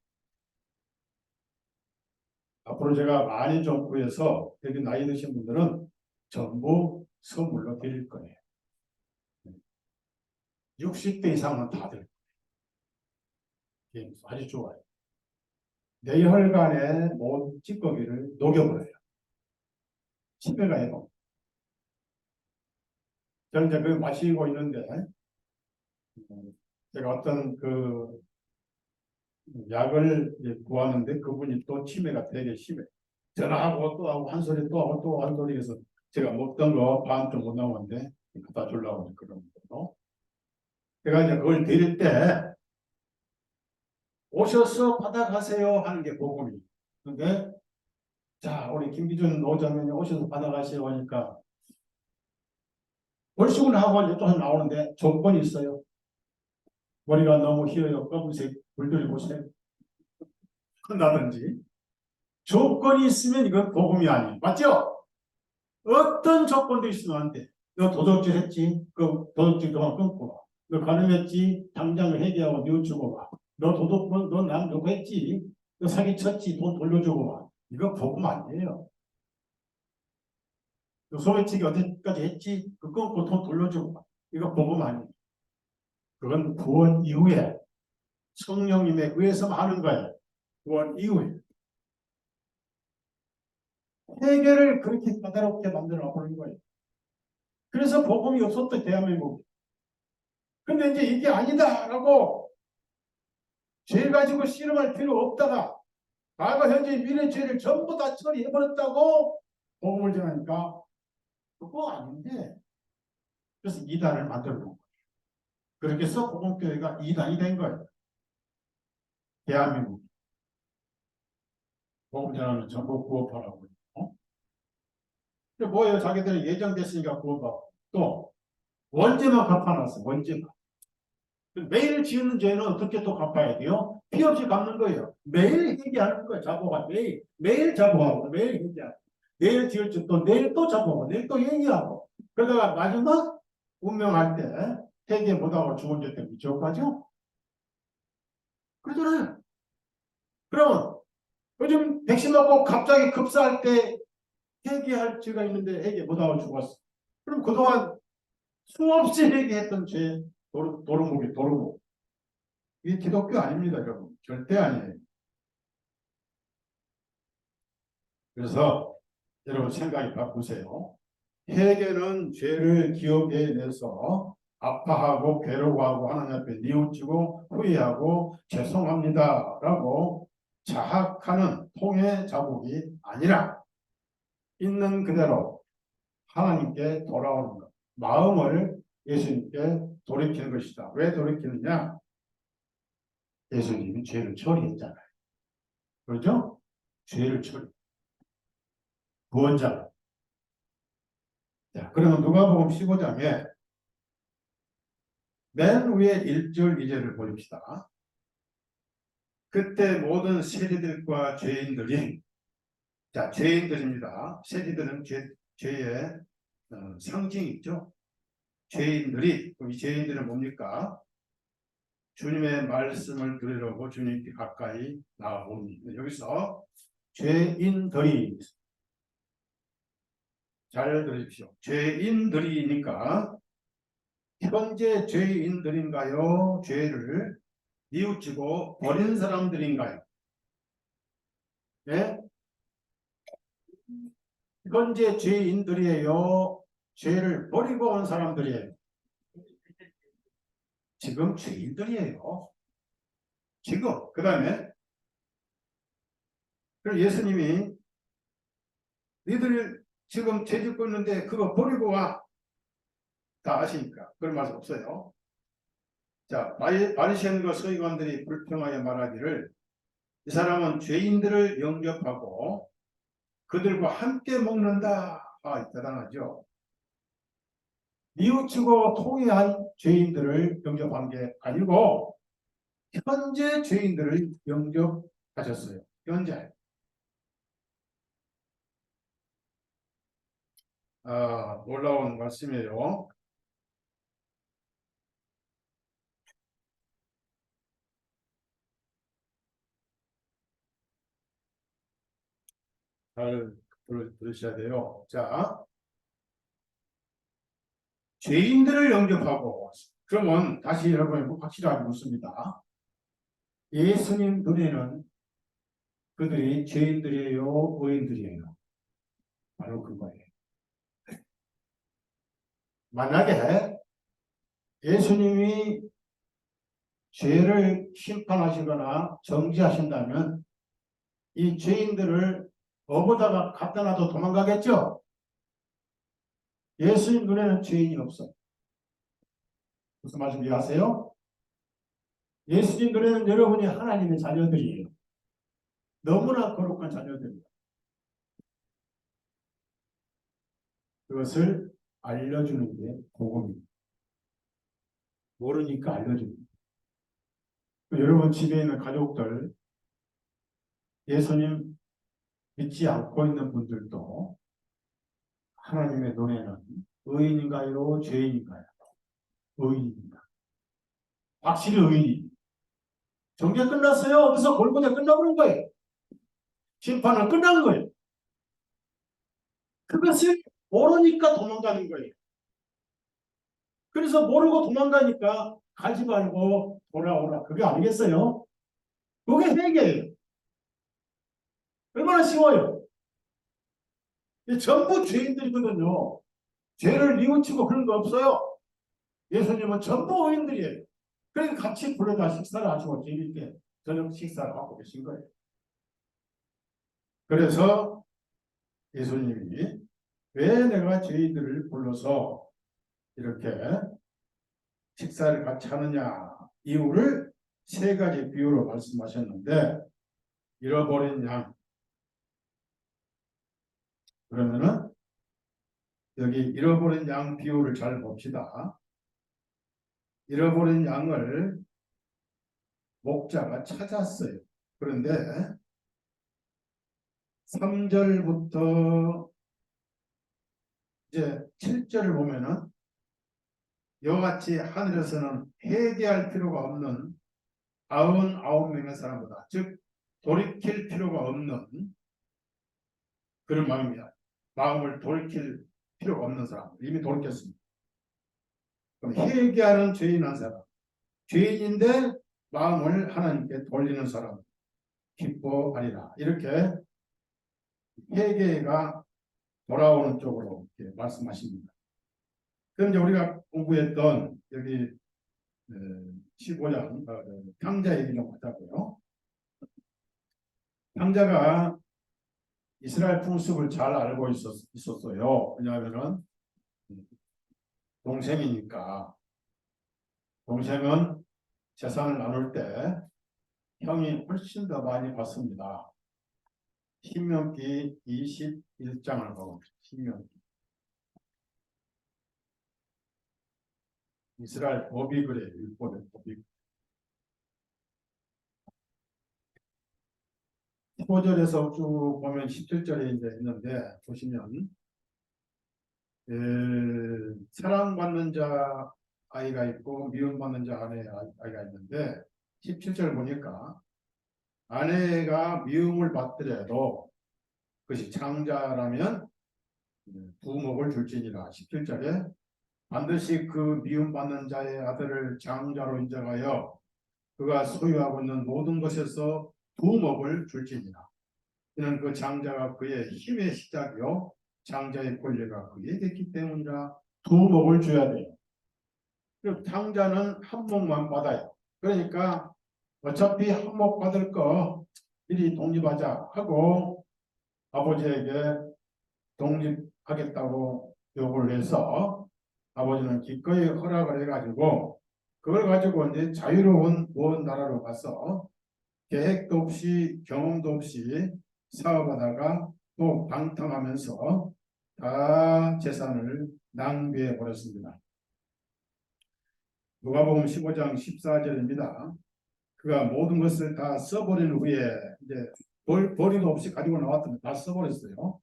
앞으로 제가 많이 좀 구해서 되게 나이 드신 분들은 전부 선물로 드릴 거예요. 60대 이상은 다 드릴 거예요. 아주 좋아요. 뇌혈관의 모든 찌꺼기를 녹여버려요. 치매가 해도. 저는 이제 그 마시고 있는데 제가 어떤 그 약을 구하는데 그분이 또 치매가 되게 심해. 전화하고 또 하고 한 소리 또 하고 또 한 소리 해서 제가 먹던 거 반쯤 못 나오는데 갖다 주려고 그런 거예요. 제가 이제 그걸 드릴 때 오셔서 받아가세요 하는 게 복음이. 근데 자 우리 김기준 노자면이 오셔서 받아가세요 하니까 벌칙을 하고 이제 또 나오는데 조건이 있어요. 머리가 너무 휘어요. 검은색 물들이 보세요. 한다든지 조건이 있으면 이건 복음이 아니에요. 맞죠? 어떤 조건도 있으면 안 돼. 너 도둑질 했지? 그 도둑질 그만 끊고 와. 너 가늠했지? 당장을 회개하고 뉘우치고 와. 너남 누구 했지? 너 사기쳤지? 돈 돌려주고 와. 이거 복음 아니에요. 너 소매치기 어디까지 했지? 그 끊고 돈 돌려주고 와. 이거 복음 아니에요. 그건 구원 이후에 성령님에 의해서 하는 거예요. 구원 이후에. 회개를 그렇게 까다롭게 만들어 버린 거예요. 그래서 복음이 없었던 대한민국. 근데 이제 이게 아니다라고 죄 가지고 씨름할 필요 없다가 과거, 현재, 미래 죄를 전부 다 처리해버렸다고 복음을 전하니까 그거 아닌데 그래서 이단을 만들어 놓은 거예요. 그렇게 해서 복음교회가 이단이 된 거예요. 대한민국. 복음 전하는 전부 구업하라고. 뭐예요? 자기들은 예정됐으니까 구업하고 또 원죄만 갚아놨어. 원죄만. 매일 지은 죄는 어떻게 또 갚아야 돼요? 피 없이 갚는 거예요. 매일 회개하는 거예요. 자복하고 매일 자복하고 매일 회개하고 내일 지을 또 내일 또 자복하고 내일 또 회개하고 그러다가 마지막 운명할 때 회개 못하고 죽은 죄 때문에 지옥 가죠? 그러잖아요. 그러면 요즘 백신 맞고 갑자기 급사할 때 회개할 죄가 있는데 회개 못하고 죽었어. 그럼 그동안 수없이 회개했던 죄 도루묵. 이게 기독교 아닙니다, 여러분. 절대 아니에요. 그래서 여러분 생각이 바꾸세요. 회개는 죄를 기억해내서 아파하고 괴로워하고 하나님 앞에 뉘우치고 후회하고 죄송합니다라고 자학하는 통해 자복이 아니라 있는 그대로 하나님께 돌아오는 것. 마음을 예수님께 돌이키는 것이다. 왜 돌이키느냐? 예수님이 죄를 처리했잖아요. 그렇죠? 죄를 처리. 구원자. 자, 그러면 누가복음 15장에 맨 위에 1절 2절을 보십시다. 그때 모든 세리들과 죄인들이 자, 죄인들입니다. 세리들은 죄의 상징이죠. 죄인들이 이 죄인들은 뭡니까? 주님의 말씀을 들으려고 주님께 가까이 나아오니 여기서 죄인들이 잘 들으십시오. 죄인들이니까 현재 죄인들인가요? 죄를 뉘우치고 버린 사람들인가요? 네? 현재 죄인들이에요? 죄를 버리고 온 사람들이에요? 지금 죄인들이에요. 지금. 그 다음에 예수님이 니들 지금 죄 짓고 있는데 그거 버리고 와. 다 아시니까 그런 말씀 없어요. 자, 바리새인과 서기관들이 불평하여 말하기를 이 사람은 죄인들을 영접하고 그들과 함께 먹는다. 아, 대단하죠. 뉘우치고 통회한 죄인들을 영접한 게 아니고 현재 죄인들을 영접하셨어요. 현재. 놀라운 말씀이에요. 잘 들으셔야 돼요. 자, 죄인들을 영접하고 그러면 다시 여러분 확실하게 묻습니다. 예수님 눈에는 그들이 죄인들이에요? 의인들이에요? 바로 그거예요. 만약에 예수님이 죄를 심판하시거나 정지하신다면 이 죄인들을 어디다가 갖다 놔도 도망가겠죠? 예수님 눈에는 죄인이 없어요. 무슨 말씀 이해하세요? 예수님 눈에는 여러분이 하나님의 자녀들이에요. 너무나 거룩한 자녀들이에요. 그것을 알려주는 게 복음입니다. 모르니까 알려줍니다. 여러분 집에 있는 가족들, 예수님 믿지 않고 있는 분들도 하나님의 눈에는 의인인가요? 죄인인가요? 의인입니다. 확실히 의인입니다. 정죄 끝났어요. 어디서 골고대 끝나버린 거예요. 심판은 끝난 거예요. 그것을 모르니까 도망가는 거예요. 그래서 모르고 도망가니까 가지 말고 돌아오라. 그게 아니겠어요? 그게 회개예요. 얼마나 쉬워요. 전부 죄인들이거든요. 죄를 뉘우치고 그런 거 없어요. 예수님은 전부 의인들이에요. 그래서 같이 불러다 식사를 하시고 재밌게 저녁 식사를 하고 계신 거예요. 그래서 예수님이 왜 내가 죄인들을 불러서 이렇게 식사를 같이 하느냐 이유를 세 가지 비유로 말씀하셨는데 잃어버린 양 그러면은 여기 잃어버린 양 비유를 잘 봅시다. 잃어버린 양을 목자가 찾았어요. 그런데 3절부터 이제 7절을 보면은 이와 같이 하늘에서는 회개할 필요가 없는 99명의 사람보다 즉 돌이킬 필요가 없는 그런 마음입니다. 마음을 돌이킬 필요가 없는 사람 이미 돌이켰습니다. 그럼 회개하는 죄인 한 사람 죄인인데 마음을 하나님께 돌리는 사람 기뻐하리라. 이렇게 회개가 돌아오는 쪽으로 이렇게 말씀하십니다. 그럼 이제 우리가 공부했던 여기 15장 탕자 얘기 좀 하자고요. 탕자가 이스라엘 풍습을 잘 알고 있었어요. 왜냐하면은 동생이니까 동생은 재산을 나눌 때 형이 훨씬 더 많이 받습니다. 신명기 21장을 보고 신명기 이스라엘 법이 그래요. 율법의 법이 15절에서 쭉 보면 17절에 이제 있는데 보시면 사랑받는 자 아이가 있고 미움받는 자 아이가 있는데 17절 보니까 아내가 미움을 받더라도 그것이 장자라면 부목을 줄지니라. 17절에 반드시 그 미움받는 자의 아들을 장자로 인정하여 그가 소유하고 있는 모든 것에서 부목을 줄지니라. 이는 그 장자가 그의 힘의 시작이요 장자의 권리가 그에게 있기 때문이라 두 목을 줘야 돼요. 그리고 장자는 한 목만 받아요. 그러니까 어차피 한 목 받을 거 미리 독립하자 하고 아버지에게 독립하겠다고 요구를 해서 아버지는 기꺼이 허락을 해가지고 그걸 가지고 이제 자유로운 먼 나라로 가서 계획도 없이 경험도 없이 사업하다가 또 방탕하면서 다 재산을 낭비해 버렸습니다. 누가복음 15장 14절입니다. 그가 모든 것을 다 써버린 후에 이제 버리도 없이 가지고 나왔더니 다 써버렸어요.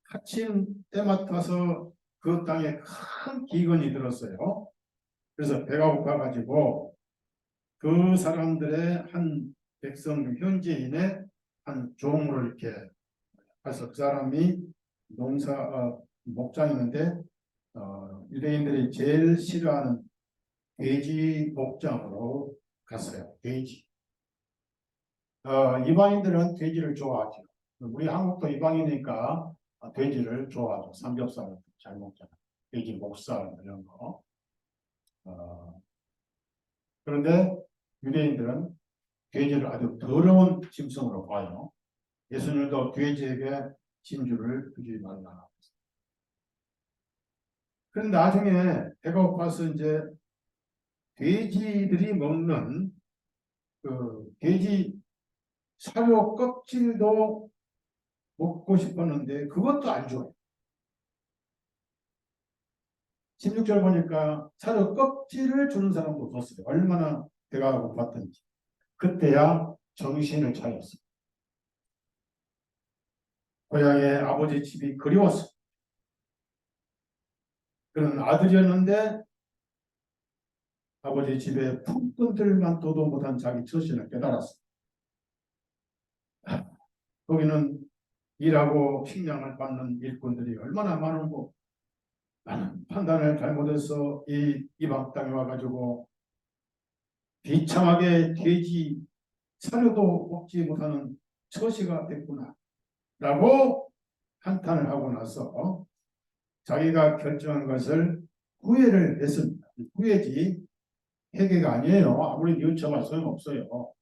하침 때맡아서 그 땅에 큰 기근이 들었어요. 그래서 배가 고파가지고 그 사람들의 한 백성 현지인의 한 종으로 이렇게 해서 그 사람이 목장이었는데 유대인들이 제일 싫어하는 돼지 목장으로 갔어요. 돼지. 이방인들은 돼지를 좋아하죠. 우리 한국도 이방이니까 돼지를 좋아하죠. 삼겹살 잘 먹잖아요. 돼지 목살 이런 거. 그런데 유대인들은 돼지를 아주 더러운 짐승으로 봐요. 예수님도 돼지에게 진주를 주지 말라. 그런데 나중에 배가 고파서 이제 돼지들이 먹는 그 돼지 사료 껍질도 먹고 싶었는데 그것도 안 줘요. 16절 보니까 사료 껍질을 주는 사람도 없었어요. 얼마나 배가 고팠던지. 그때야 정신을 차렸어요. 고향의 아버지 집이 그리웠어요. 그런 아들이었는데 아버지 집에 푼돈들만 둬도 못한 자기 처신을 깨달았어요. 거기는 일하고 식량을 받는 일꾼들이 얼마나 많은고 나는 판단을 잘못해서 이 이방 땅에 와가지고 비참하게 돼지 사료도 먹지 못하는 처시가 됐구나 라고 한탄을 하고 나서 자기가 결정한 것을 후회를 했습니다. 후회지 회개가 아니에요. 아무리 뉘우쳐봐 소용없어요.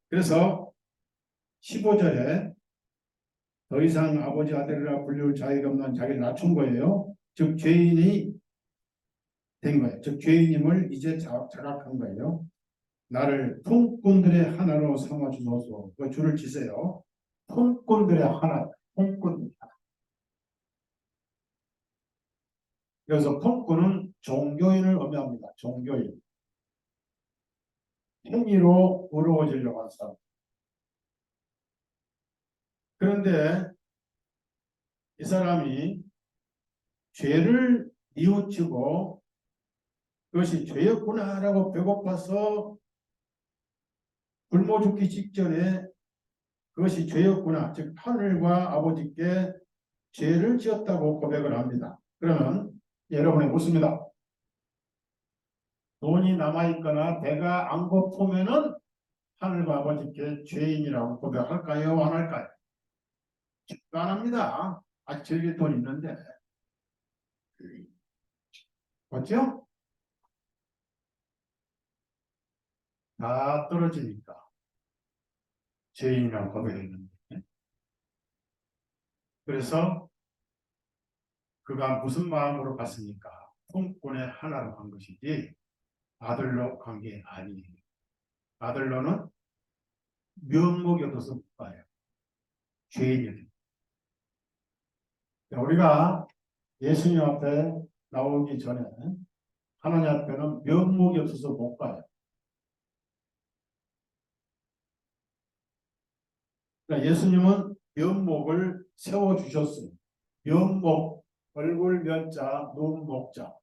그래서 15절에 더 이상 아버지 아들이라 불릴 자유가 없는 자기를 낮춘 거예요. 즉 죄인이 된 거예요. 즉 죄인임을 이제 자각한 거예요. 나를 품꾼들의 하나로 삼아주소서. 그 줄을 치세요. 품꾼들의 하나. 품꾼. 그래서 품꾼은 종교인을 의미합니다. 종교인. 행위로 의로워지려고 하는 사람. 그런데 이 사람이 죄를 뉘우치고 그것이 죄였구나라고 배고파서 굶어 죽기 직전에 그것이 죄였구나, 즉 하늘과 아버지께 죄를 지었다고 고백을 합니다. 그러면 여러분이 묻습니다. 돈이 남아있거나 배가 안 고프면은 하늘과 아버지께 죄인이라고 고백할까요? 안 할까요? 안 합니다. 아직 즐길 돈 있는데. 맞죠? 다 떨어지니까 죄인이라고 고백했는데. 그래서 그가 무슨 마음으로 갔습니까? 품꾼의 하나로 간 것이지 아들로 간 게 아니에요. 아들로는 면목이 없어서 못 가요. 죄인이에요. 우리가 예수님 앞에 나오기 전에 하나님 앞에는 면목이 없어서 못 가요. 그러니까 예수님은 면목을 세워주셨어요. 면목, 얼굴 면자, 눈 목자.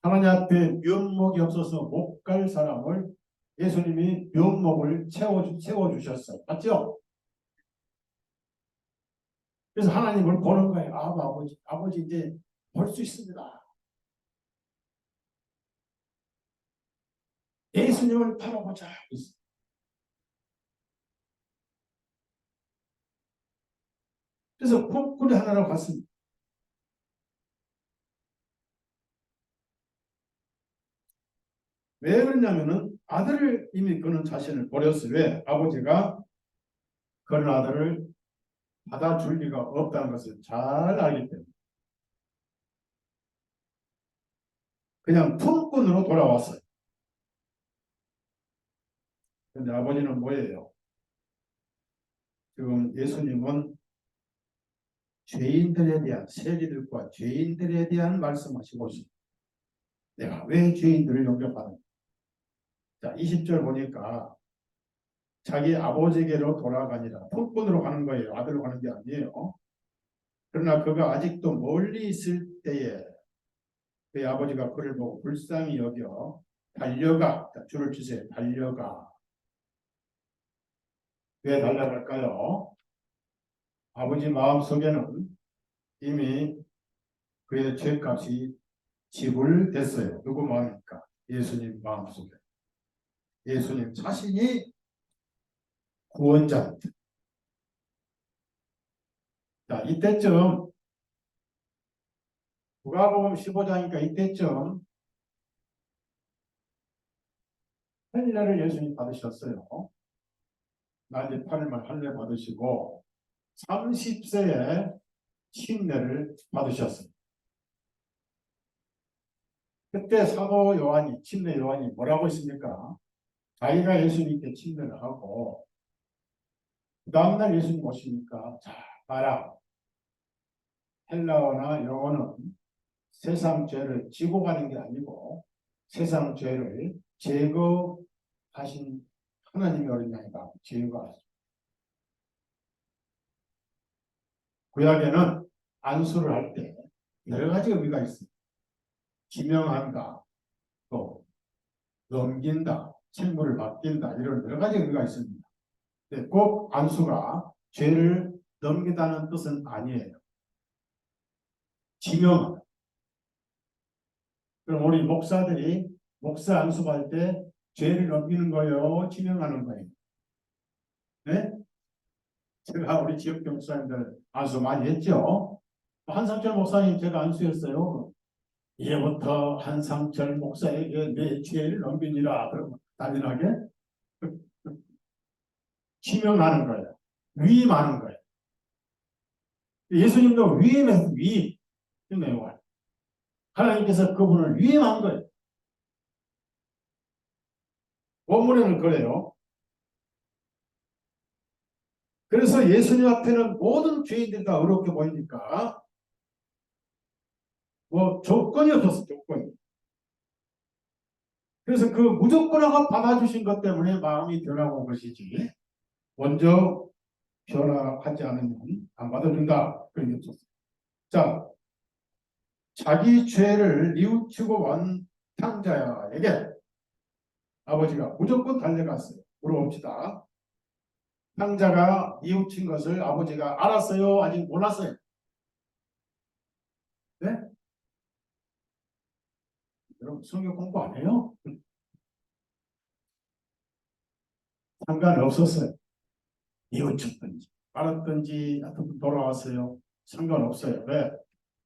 하나님 앞에 면목이 없어서 못 갈 사람을 예수님이 면목을 세워주셨어요. 맞죠? 그래서 하나님을 보는 거예요. 아버지 이제 볼 수 있습니다. 예수님을 바라보자. 그래서 콩쿨이 하나로 갔습니다. 왜 그러냐면은 아들을 이미 그는 자신을 버렸어요. 왜? 아버지가 그런 아들을 받아줄 리가 없다는 것을 잘 알기 때문에 그냥 품꾼으로 돌아왔어요. 그런데 아버지는 뭐예요? 지금 예수님은 죄인들에 대한, 세리들과 죄인들에 대한 말씀하시고 있습니다. 내가 왜 죄인들을 영접하는가? 자, 20절 보니까 자기 아버지에게로 돌아가니라. 품꾼으로 가는 거예요. 아들로 가는 게 아니에요. 그러나 그가 아직도 멀리 있을 때에 그의 아버지가 그를 보고 불쌍히 여겨 달려가, 줄을 치세요. 달려가. 왜 달려갈까요? 아버지 마음속에는 이미 그의 죄값이 지불됐어요. 누구 마음입니까? 예수님 마음속에. 예수님 자신이 구원자입니다. 자, 이때쯤 누가복음 15장이니까 이때쯤 할례를 예수님 받으셨어요. 나이제 8일만 할례 받으시고 30세에 침례를 받으셨어요. 그때 사도 요한이, 침례 요한이 뭐라고 했습니까? 자기가 예수님께 침례를 하고 그 다음날 예수님 오시니까 자 봐라, 헬라어나 영어는 세상 죄를 지고 가는 게 아니고 세상 죄를 제거하신 하나님의 어린 양이다. 제거하신. 구약에는 안수를 할 때 여러 가지 의미가 있습니다. 지명한다, 또 넘긴다, 책무를 맡긴다, 이런 여러 가지 의미가 있습니다. 꼭 안수가 죄를 넘긴다는 뜻은 아니에요. 지명한다. 그럼 우리 목사들이 목사 안수할 때 죄를 넘기는 거예요, 지명하는 거예요? 네? 제가 우리 지역 목사님들 안수 많이 했죠. 한상철 목사님 제가 안수했어요. 이제부터 한상철 목사에게 내 죄를 넘기니라. 그러면 단순하게 지명하는 거예요. 위임하는 거예요. 예수님도 위임해서 위임. 하나님께서 그분을 위임한 거예요. 원문에는 그래요. 그래서 예수님 앞에는 모든 죄인들이 다 어렵게 보이니까 뭐 조건이 없었어, 조건이. 그래서 그 무조건하고 받아주신 것 때문에 마음이 변하고 온 것이지 먼저 변화하지 않으면 안 받아준다, 그런 게 없었어요. 자, 자기 죄를 뉘우치고 온 탕자에게 아버지가 무조건 달려갔어요. 물어봅시다. 탕자가 뉘우친 것을 아버지가 알았어요? 아직 몰랐어요? 네? 여러분 성경 공부 안 해요? 상관없었어요. 뉘우쳤든지 알았든지 하여튼 돌아왔어요. 상관없어요. 왜?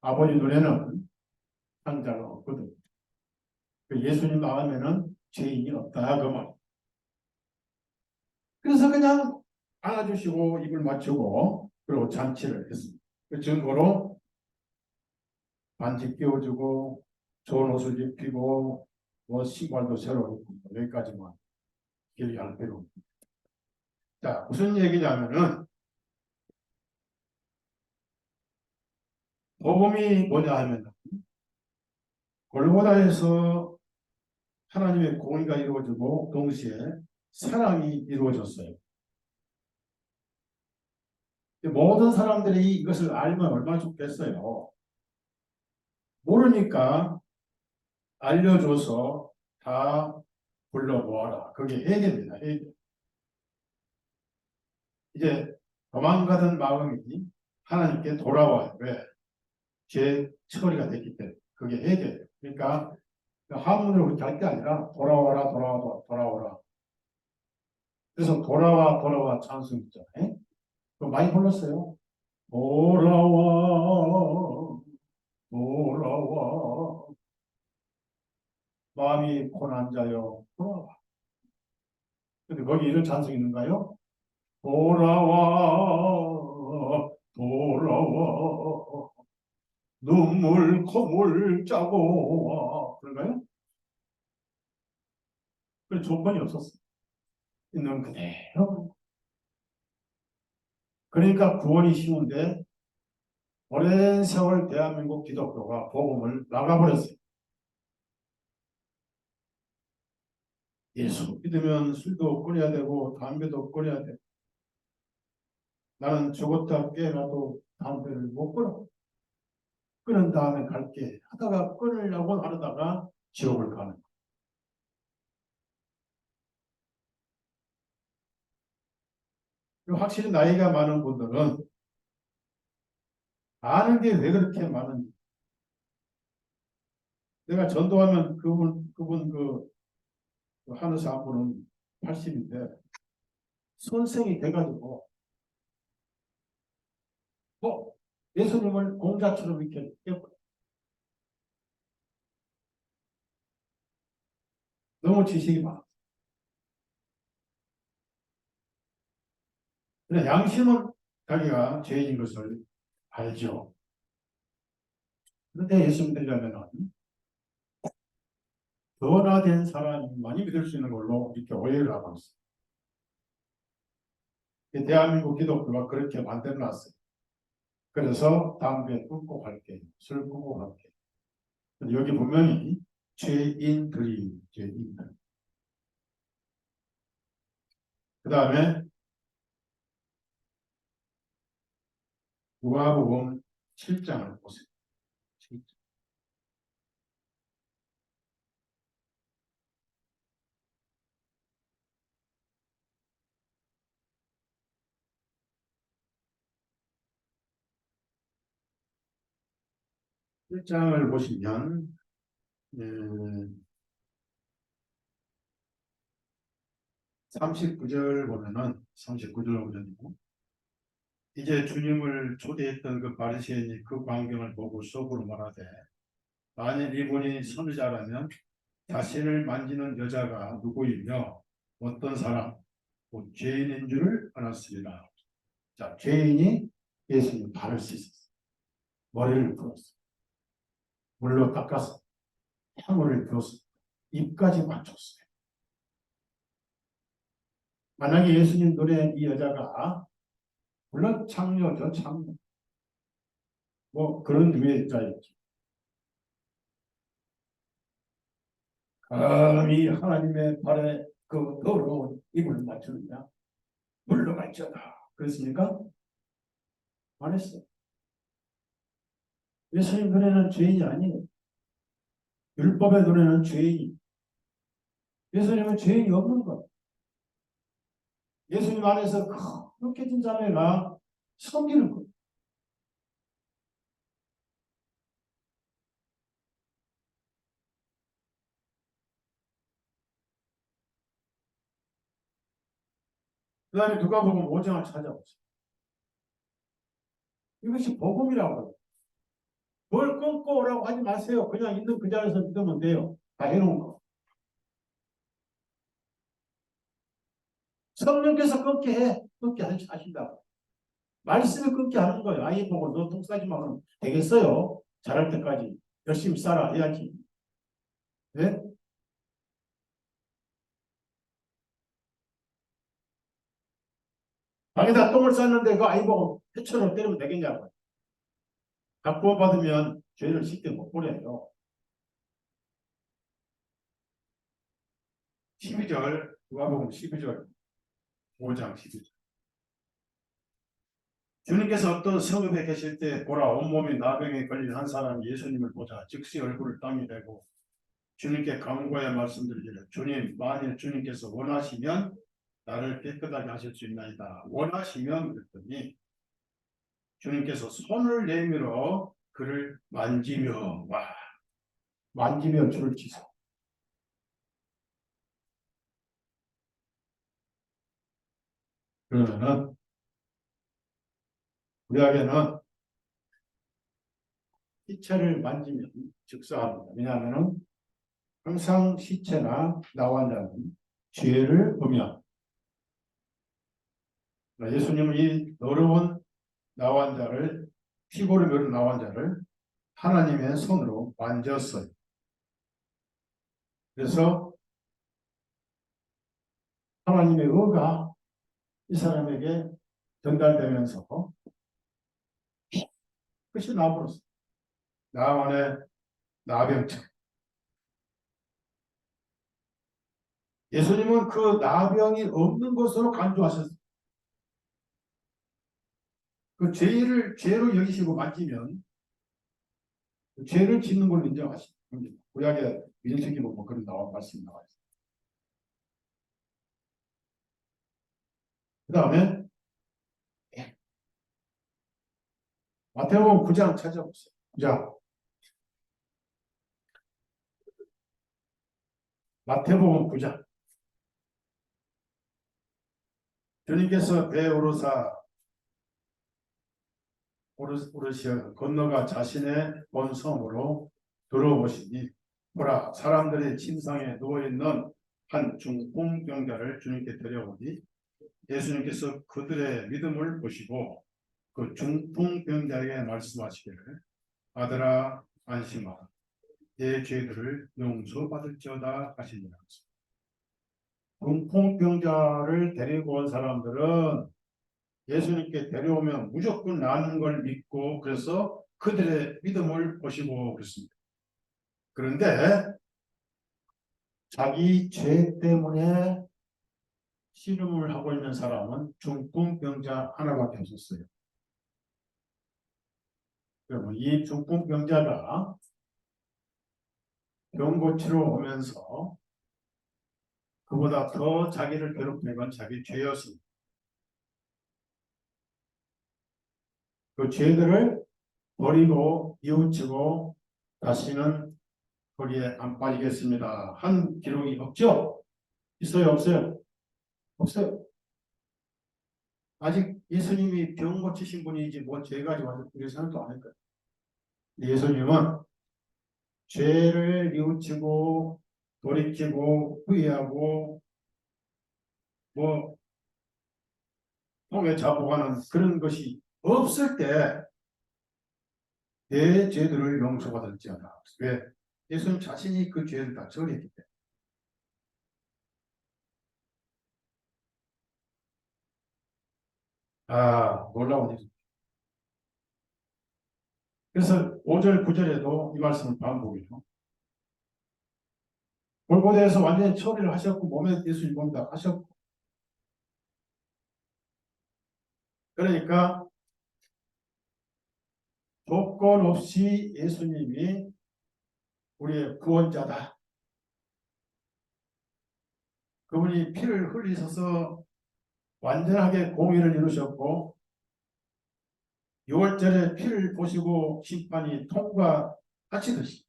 아버지 눈에는 탕자가 없거든. 예수님 마음에는 죄인이 없다 그 말. 그래서 그냥 안아주시고 입을 맞추고 그리고 잔치를 했습니다. 그 증거로 반지 끼워주고 좋은 옷을 입히고 뭐 신발도 새로 입고 여기까지만 얘기할 필요 없습니다. 자, 무슨 얘기냐면은 복음이 뭐냐 하면 골고다에서 하나님의 공의가 이루어지고 동시에 사랑이 이루어졌어요. 모든 사람들이 이것을 알면 얼마나 좋겠어요. 모르니까 알려줘서 다 불러모아라. 그게 회개입니다. 회개. 이제 도망가던 마음이 하나님께 돌아와요. 왜? 죄 처리가 됐기 때문에. 그게 회개예요. 그러니까 한문으로 그렇게 할 게 아니라 돌아와라, 돌아와, 돌아오라. 그래서 돌아와, 돌아와 찬송 있잖아요. 그거 많이 불렀어요. 돌아와 돌아와 마음이 고난 자여 돌아와. 근데 거기 이런 찬송이 있는가요? 돌아와 돌아와 눈물 콧물 짜고 와. 그런가요? 그 조건이 없었어요. 있는 그대로. 그러니까 구원이 쉬운데 오랜 세월 대한민국 기독교가 복음을 나가버렸어요. 예수 믿으면 술도 끊어야 되고 담배도 끊어야 돼. 나는 죽었다 깨어나도 담배를 못 끊어. 끊은 다음에 갈게 하다가 끊으려고 하다가 지옥을 가는 거예요. 확실히 나이가 많은 분들은 아는 게 왜 그렇게 많은지. 내가 전도하면 그분 한의사 한 분은 80인데 선생이 돼가지고 예수님을 공자처럼 이렇게 깨고 너무 지식이 많아. 그래 양심은 자기가 죄인인 것을 알죠. 그런데 예수 믿으려면 변화된 사람만이 믿을 수 있는 걸로 이렇게 오해를 하고 있어요. 대한민국 기독교가 그렇게 만들어놨어요. 그래서 담배 끊고 갈게, 술 끊고 갈게. 여기 분명히 죄인들이 죄인들. 그 다음에 누가복음 7장을 보세요. 7장. 1장을 보시면 39절 보면은 39절 보면요. 이제 주님을 초대했던 그 바리새인이 그 광경을 보고 속으로 말하되 만일 이분이 선지자라면 자신을 만지는 여자가 누구이며 어떤 사람 곧 죄인인 줄을 알았으리라. 자, 죄인이 예수님 발을 씻었어요. 머리를 풀었어요. 물로 닦아서 향물을 부었어요. 입까지 맞췄어요. 만약에 예수님 눈에 이 여자가 물론 창녀죠, 창녀. 뭐 그런 류의 자였죠. 감히 하나님의 발에 그 더러운 입을 맞추느냐? 물로 맞춰다. 그랬습니까? 안 했어요. 예수님 눈에는 죄인이 아니에요. 율법의 눈에는 죄인이. 예수님은 죄인이 없는 것. 예수님 안에서 그렇게 된 자매가 섬기는 것. 그 다음에 누가복음 5장을 찾아보세요. 이것이 복음이라고 해요. 뭘 끊고 오라고 하지 마세요. 그냥 있는 그 자리에서 믿으면 돼요. 다 해놓은 거. 성령께서 끊게 하신다고. 말씀을 끊게 하는 거예요. 아이 보고 너 똥 싸기만 하면 되겠어요. 자랄 때까지 열심히 살아 해야지. 네? 방에다 똥을 쌌는데 그 아이 보고 해처럼 때리면 되겠냐고요. 갖고 받으면 죄를 쉽게 못 보내요. 12절, 누가복음 12절, 5장 12절. 주님께서 어떤 성읍에 계실 때 보라 온몸이 나병에 걸린 한 사람이 예수님을 보자 즉시 얼굴을 땅에 대고 주님께 간구하여 말씀드리기를 주님 만일 주님께서 원하시면 나를 깨끗하게 하실 수 있나이다. 원하시면 그랬더니 주님께서 손을 내밀어 그를 만지며 만지며 줄을 치소. 그러면은 구약에는 시체를 만지면 즉사합니다. 왜냐하면 항상 시체나 나환자는 죄를 범합니다. 예수님은 이 더러운 나환자를, 피고를 메운 나환자를 하나님의 손으로 만졌어요. 그래서 하나님의 의가 이 사람에게 전달되면서 끝이 나버렸어요. 나만의 나병증. 예수님은 그 나병이 없는 것으로 간주하셨어요. 그 죄로 여기시고 만지면 그 죄를 짓는 걸 인정하십니다. 구약에 민수기 보면 그런 말씀이 나와 있어요. 그 다음에 마태복음 9장 찾아보세요. 9장. 마태복음 9장. 주님께서 배 오르시어 건너가 자신의 본 성으로 들어오시니 보라, 사람들의 침상에 누워있는 한 중풍병자를 주님께 데려오니 예수님께서 그들의 믿음을 보시고 그 중풍병자에게 말씀하시기를 아들아 안심하라, 내 죄들을 용서받을지어다 하시니라. 중풍병자를 데리고 온 사람들은 예수님께 데려오면 무조건 나는 걸 믿고, 그래서 그들의 믿음을 보시고 그랬습니다. 그런데 자기 죄 때문에 씨름을 하고 있는 사람은 중풍병자 하나밖에 없었어요. 그러면 이 중풍병자가 병 고치러 오면서 그보다 더 자기를 괴롭히는 건 자기 죄였습니다. 그 죄들을 버리고 뉘우치고 다시는 거기에 안 빠지겠습니다 한 기록이 없죠? 있어요? 없어요? 없어요. 아직 예수님이 병 고치신 분이지 뭐 죄가 지고 그런 생각도 안 할 거예요. 예수님은 죄를 뉘우치고 돌이키고 후회하고 뭐 통에 자복하는 그런 것이 없을 때 내 죄들을 용서받을지어다. 왜? 예수님 자신이 그 죄를 다 처리했기 때문에. 놀라운 일. 그래서 5절 9절에도 이 말씀을 반복해요. 골고다에서 완전히 처리를 하셨고 몸에 예수님 몸 다 하셨고, 그러니까 조건 없이 예수님이 우리의 구원자다. 그분이 피를 흘리셔서 완전하게 공의를 이루셨고 6월절에 피를 보시고 심판이 통과하시듯이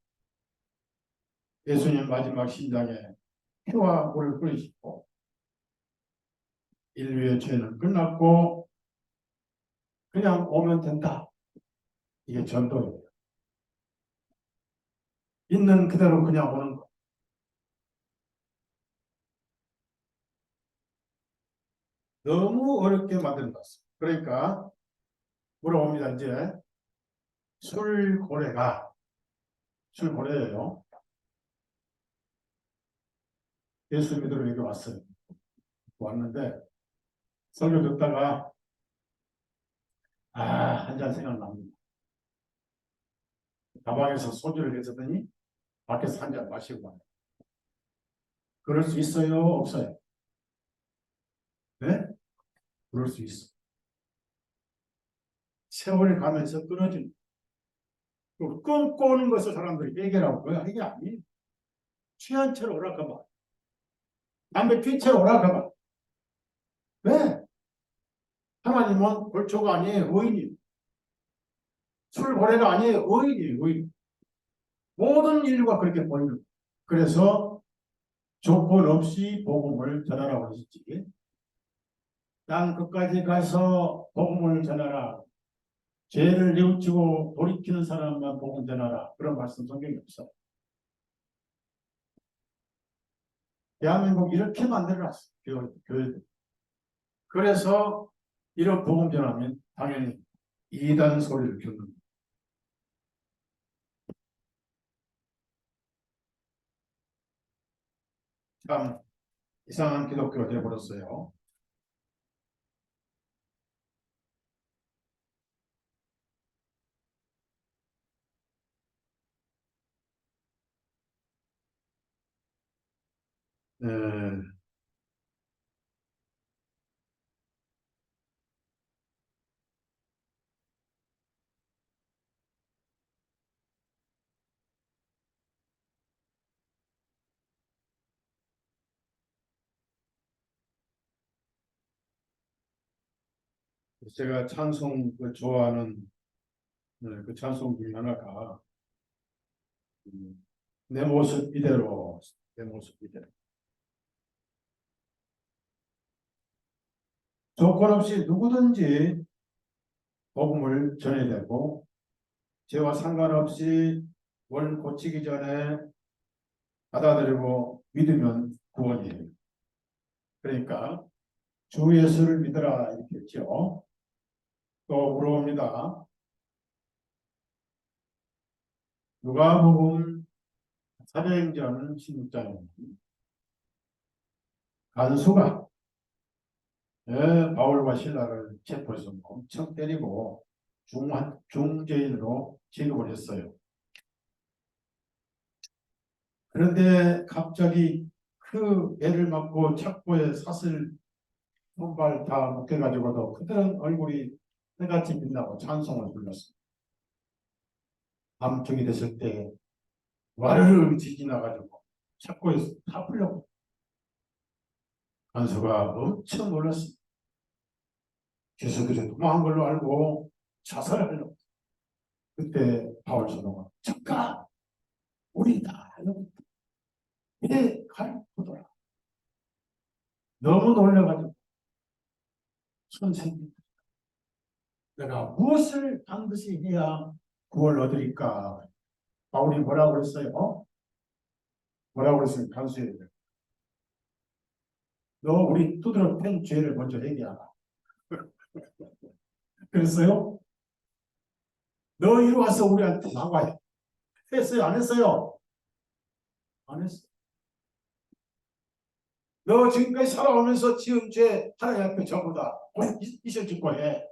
예수님 마지막 심장에 피와 물을 뿌리시고 인류의 죄는 끝났고 그냥 오면 된다. 이게 전도예요. 있는 그대로 그냥 오는 거. 너무 어렵게 만든 것 같습니다. 그러니까 물어봅니다. 이제 술고래예요. 예수 믿으러 여기 왔어요. 왔는데 설교 듣다가 한 잔 생각납니다. 가방에서 소주를 내서더니 밖에서 한 잔 마시고 와요. 그럴 수 있어요? 없어요? 네? 그럴 수 있어. 세월이 가면서 끊어지는, 끊고 오는 것을 사람들이 해결하고, 이게 아니에요. 취한 채로 오락가봐. 담배 핀 채로 오락가봐. 왜? 하나님은 골초가 아니에요. 의인이에요. 술고래가 아니에요. 의인이에요. 의인. 모든 인류가 그렇게 보이는 거예요. 그래서 조건 없이 복음을 전하라고 하셨지. 땅 끝까지 가서 복음을 전하라. 죄를 뉘우치고 돌이키는 사람만 복음 전하라. 그런 말씀 성경이 없어. 대한민국 이렇게 만들어놨어. 교회들. 그래서 이런 복음 전하면 당연히 이단 소리를 듣는 거예요. 참 이상한 기독교가 되어버렸어요. 에, 제가 찬송 좋아하는 그 찬송 중에 하나가 내 모습 이대로, 내 모습 이대로. 조건 없이 누구든지 복음을 전해야 되고 죄와 상관없이 원 고치기 전에 받아들이고 믿으면 구원이에요. 그러니까 주 예수를 믿어라 이렇게 했죠. 또 물어봅니다. 누가복음 사도행전 16장에 간수가 바울과 신라를 체포해서 엄청 때리고 중죄인으로 취급을 했어요. 그런데 갑자기 그 애를 맞고 착고에 사슬 손발 다 묶여가지고도 그들은 얼굴이 해같이 빛나고 찬송을 불렀어요. 밤중이 됐을 때 와르르 지지나가지고 착고에서 다 풀렸고 간수가 엄청 놀랐어요. 죄수들이 도망한 걸로 알고 자살하려고. 그때 바울 사도가 잠깐 우리 다 왜 가르쳐보더라. 너무 놀라가지고 선생님 내가 무엇을 반드시 해야 구원을 얻으리까. 바울이 뭐라고 그랬어요? 뭐라고 그랬어요? 간수에 너 우리 두드러 팬 죄를 먼저 얘기하라. 그랬어요? 너 이리 와서 우리한테 나와요. 했어요? 안 했어요? 안 했어. 너 지금까지 살아오면서 지은 죄 하나님 앞에 전부 다 이실 짓고 해.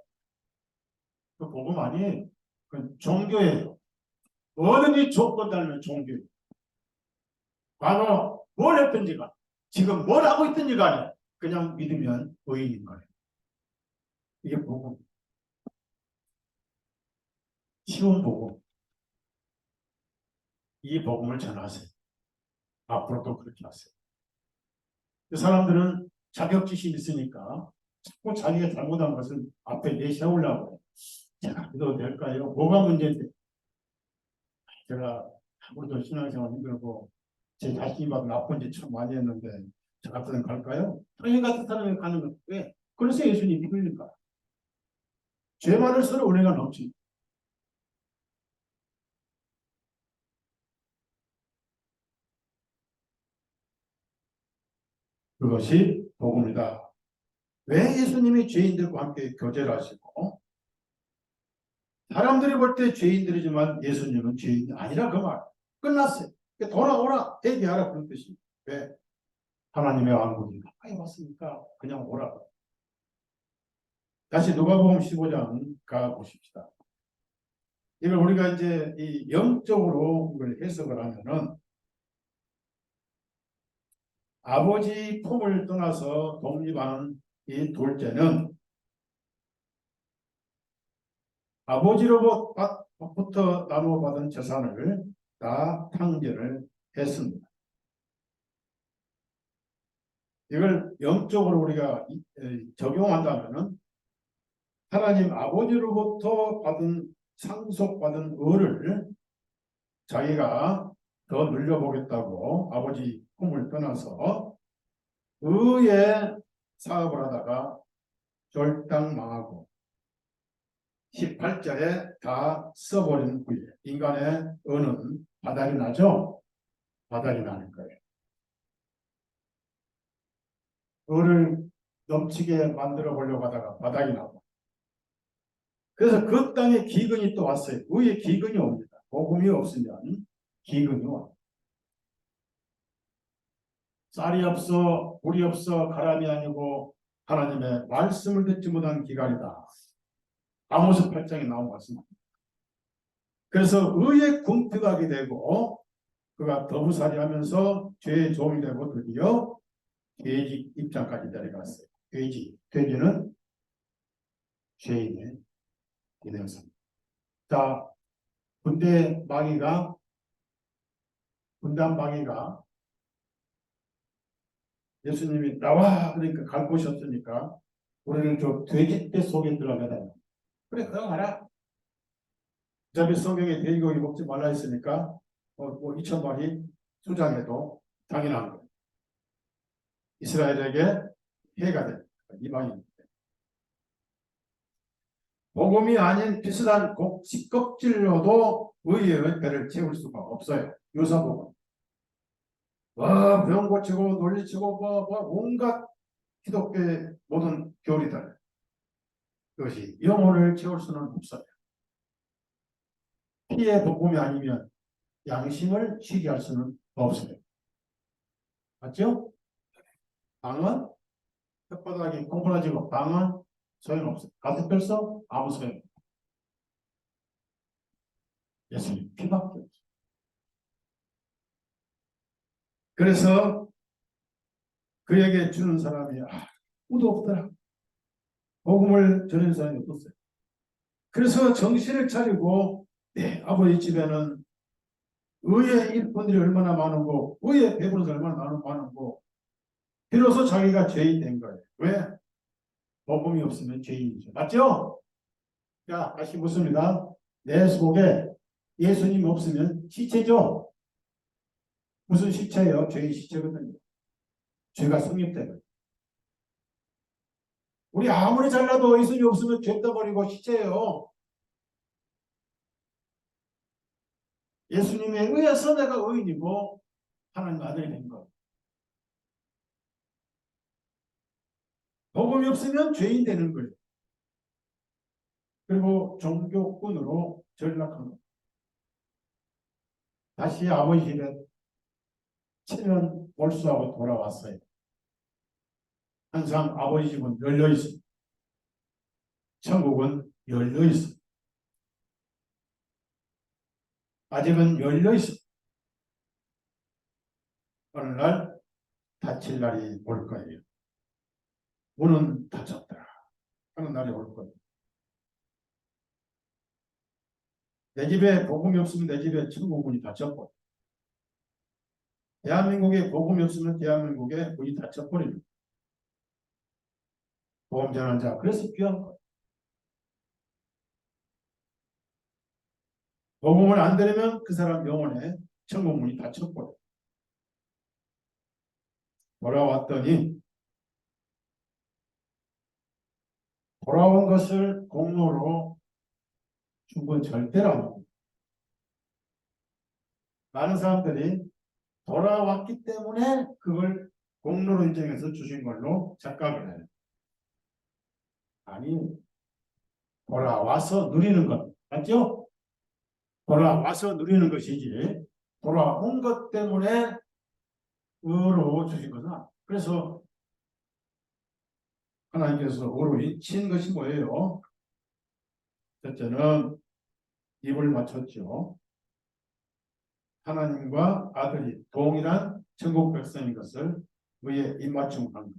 그 복음 아니? 그 종교예요. 뭐든지 조건 달면 종교예요. 과거 뭘 했든지가 지금 뭘 하고 있든지 간에 그냥 믿으면 의인인 거예요. 이게 복음. 쉬운 복음. 이 복음을 전하세요. 앞으로도 그렇게 하세요. 그 사람들은 자격지심이 있으니까 자꾸 자기가 잘못한 것을 앞에 내세우려고 제가 믿어도 될까요? 뭐가 문제인데 제가 아무래도 신앙생활 힘들고 제 자신이 봐도 나쁜 짓 참 많이 했는데 저 같은 사람 갈까요? 당연 같은 사람이 가는 건 왜? 그래서 예수님 믿으니까 죄 많을수록 은혜가 넘치. 그것이 복음이다. 왜 예수님이 죄인들과 함께 교제를 하시고 사람들이 볼 때 죄인들이지만 예수님은 죄인이 아니라 그 말 끝났어요. 돌아오라 회개하라 그런 뜻이. 왜? 하나님의 왕국이 가까이 왔으니까 그냥 오라. 다시 누가복음 15장 가 보십시다. 이걸 우리가 이제 이 영적으로 이걸 해석을 하면은 아버지 품을 떠나서 독립하는 이 둘째는 아버지로부터 나눠받은 재산을 다 탕진을 했습니다. 이걸 영적으로 우리가 적용한다면은 하나님 아버지로부터 상속받은 의를 자기가 더 늘려보겠다고 아버지 품을 떠나서 의의 사업을 하다가 졸당 망하고 18절에 다 써버린 후에 인간의 은은 바닥이 나죠? 바닥이 나는 거예요. 을을 넘치게 만들어 보려고 하다가 바닥이 나고. 그래서 그 땅에 기근이 또 왔어요. 의에 기근이 옵니다. 복음이 없으면 기근이 와. 쌀이 없어, 물이 없어, 가람이 아니고 하나님의 말씀을 듣지 못한 기간이다. 아모스 8장에 나온 말씀입니다. 그래서 의에 궁핍하게 되고 그가 더부살이하면서 죄의 종이 되고 드디어 돼지 입장까지 내려갔어요. 돼지는 죄인의 인형사입니다. 자, 분단 마귀가 예수님이 나와 그러니까 갈 곳이 없으니까 우리는 저 돼지 떼 속에 들어가다. 그래, 그냥 하라. 어차피 성경에 돼지고기 먹지 말라 했으니까 뭐 2,000마리 수장해도 당연한 거예요. 이스라엘에게 해가 됩니다. 이방인. 복음이 아닌 비슷한 곡식 껍질로도 의의 배를 채울 수가 없어요. 요사복음. 병 고치고 논리치고 온갖 기독교의 모든 교리들. 그것이 영혼을 채울 수는 없어요. 피의 복음이 아니면 양심을 쉬게 할 수는 없어요. 맞죠? 방은 혓바닥이 콩고라지고 방은 소용없어요. 가슴 펼서 아무 소용없어요. 예수님 피밖에 없어요. 그래서 그에게 주는 사람이 아무도 없더라. 복음을 전하는 사람이 없었어요. 그래서 정신을 차리고 아버지 집에는 의의 일꾼들이 얼마나 많은고 의의 배부른 사람이 얼마나 많은고 비로소 자기가 죄인 된 거예요. 왜? 복음이 없으면 죄인이죠. 맞죠? 자, 다시 묻습니다. 내 속에 예수님 없으면 시체죠? 무슨 시체예요? 죄의 시체거든요. 죄가 성립되거든요. 우리 아무리 잘나도 예수님 없으면 죄 떠버리고 시체예요. 예수님에 의해서 내가 의인이고 하나님 아들이 된 거예요. 복음이 없으면 죄인 되는 거예요. 그리고 종교꾼으로 전락한 거예요. 다시 아버지 집에 7년 몰수하고 돌아왔어요. 항상 아버지 집은 열려 있습니다. 천국은 열려 있습니다. 아직은 열려 있습니다. 어느 날 닫힐 날이 올 거예요. 문은 닫혔더라 하는 날이 올 거예요. 내 집에 복음이 없으면 내 집에 천국 문이 닫혔고, 대한민국에 복음이 없으면 대한민국에 문이 닫혀버립니다. 복음 전하는 자, 그래서 귀한 거예요. 복음을 안 들으면 그 사람 영혼에 천국 문이 닫혀버려요. 돌아왔더니 돌아온 것을 공로로 준 건 절대로 아닙니다. 많은 사람들이 돌아왔기 때문에 그걸 공로로 인정해서 주신 걸로 착각을 해요. 아니, 돌아와서 누리는 것, 맞죠? 돌아와서 누리는 것이지 돌아온 것 때문에 의로 주신 거다. 그래서 하나님께서 의로 친 것이 뭐예요? 첫째는 입을 맞췄죠. 하나님과 아들이 동일한 천국 백성인 것을 의에 입맞춤한 거예요.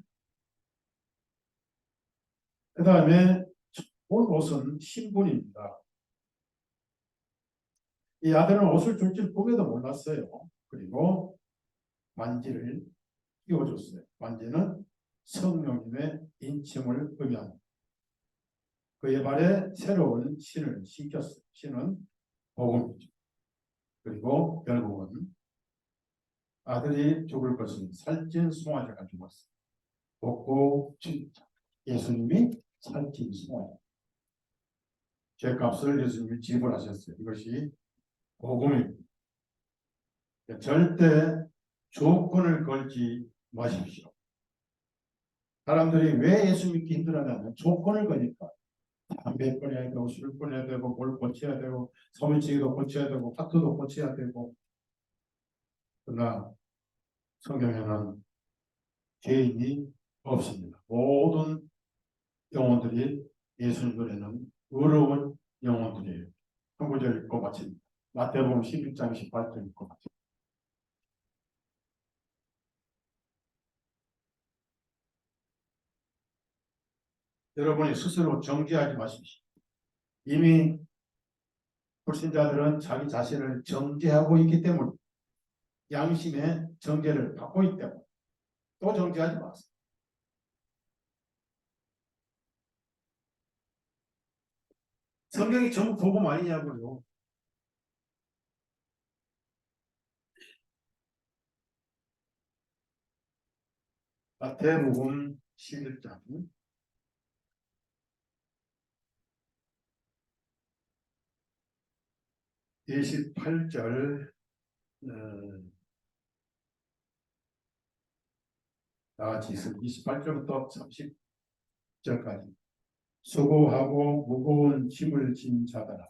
그 다음에 본 옷은 신분입니다. 이 아들은 옷을 줄 줄 꿈에도 몰랐어요. 그리고 반지를 끼워줬어요. 반지는 성령님의 인침을 의미합니다. 그의 발에 새로운 신을 신겼어요. 신은 복음이죠. 그리고 결국은 아들이 죽을 것은 살찐 송아지가 죽었어요. 복고 진짜 예수님이 살찐 송아지. 죄값을 예수님이 지불하셨어요. 이것이 복음입니다. 절대 조건을 걸지 마십시오. 사람들이 왜 예수 믿기 힘들어하냐면 조건을 거니까 담배 끊어야 되고 술 끊어야 되고 뭘 고쳐야 되고 소매치기도 고쳐야 되고 타투도 고쳐야 되고. 그러나 성경에는 죄인이 없습니다. 모든 영혼들이 예수님 눈에는 의로운 영혼들이에요. 한 구절 읽고 마칩니다. 마태복음 11장 18절 읽고 마칩니다. 여러분이 스스로 정죄하지 마십시오. 이미 불신자들은 자기 자신을 정죄하고 있기 때문에 양심의 정죄를 받고 있기 때문에 또 정죄하지 마세요. 성경이 전부 복음 아니냐고요. 마태복음 11장 28절 나같이 28절부터 30절까지 수고하고 무거운 짐을 진 자들아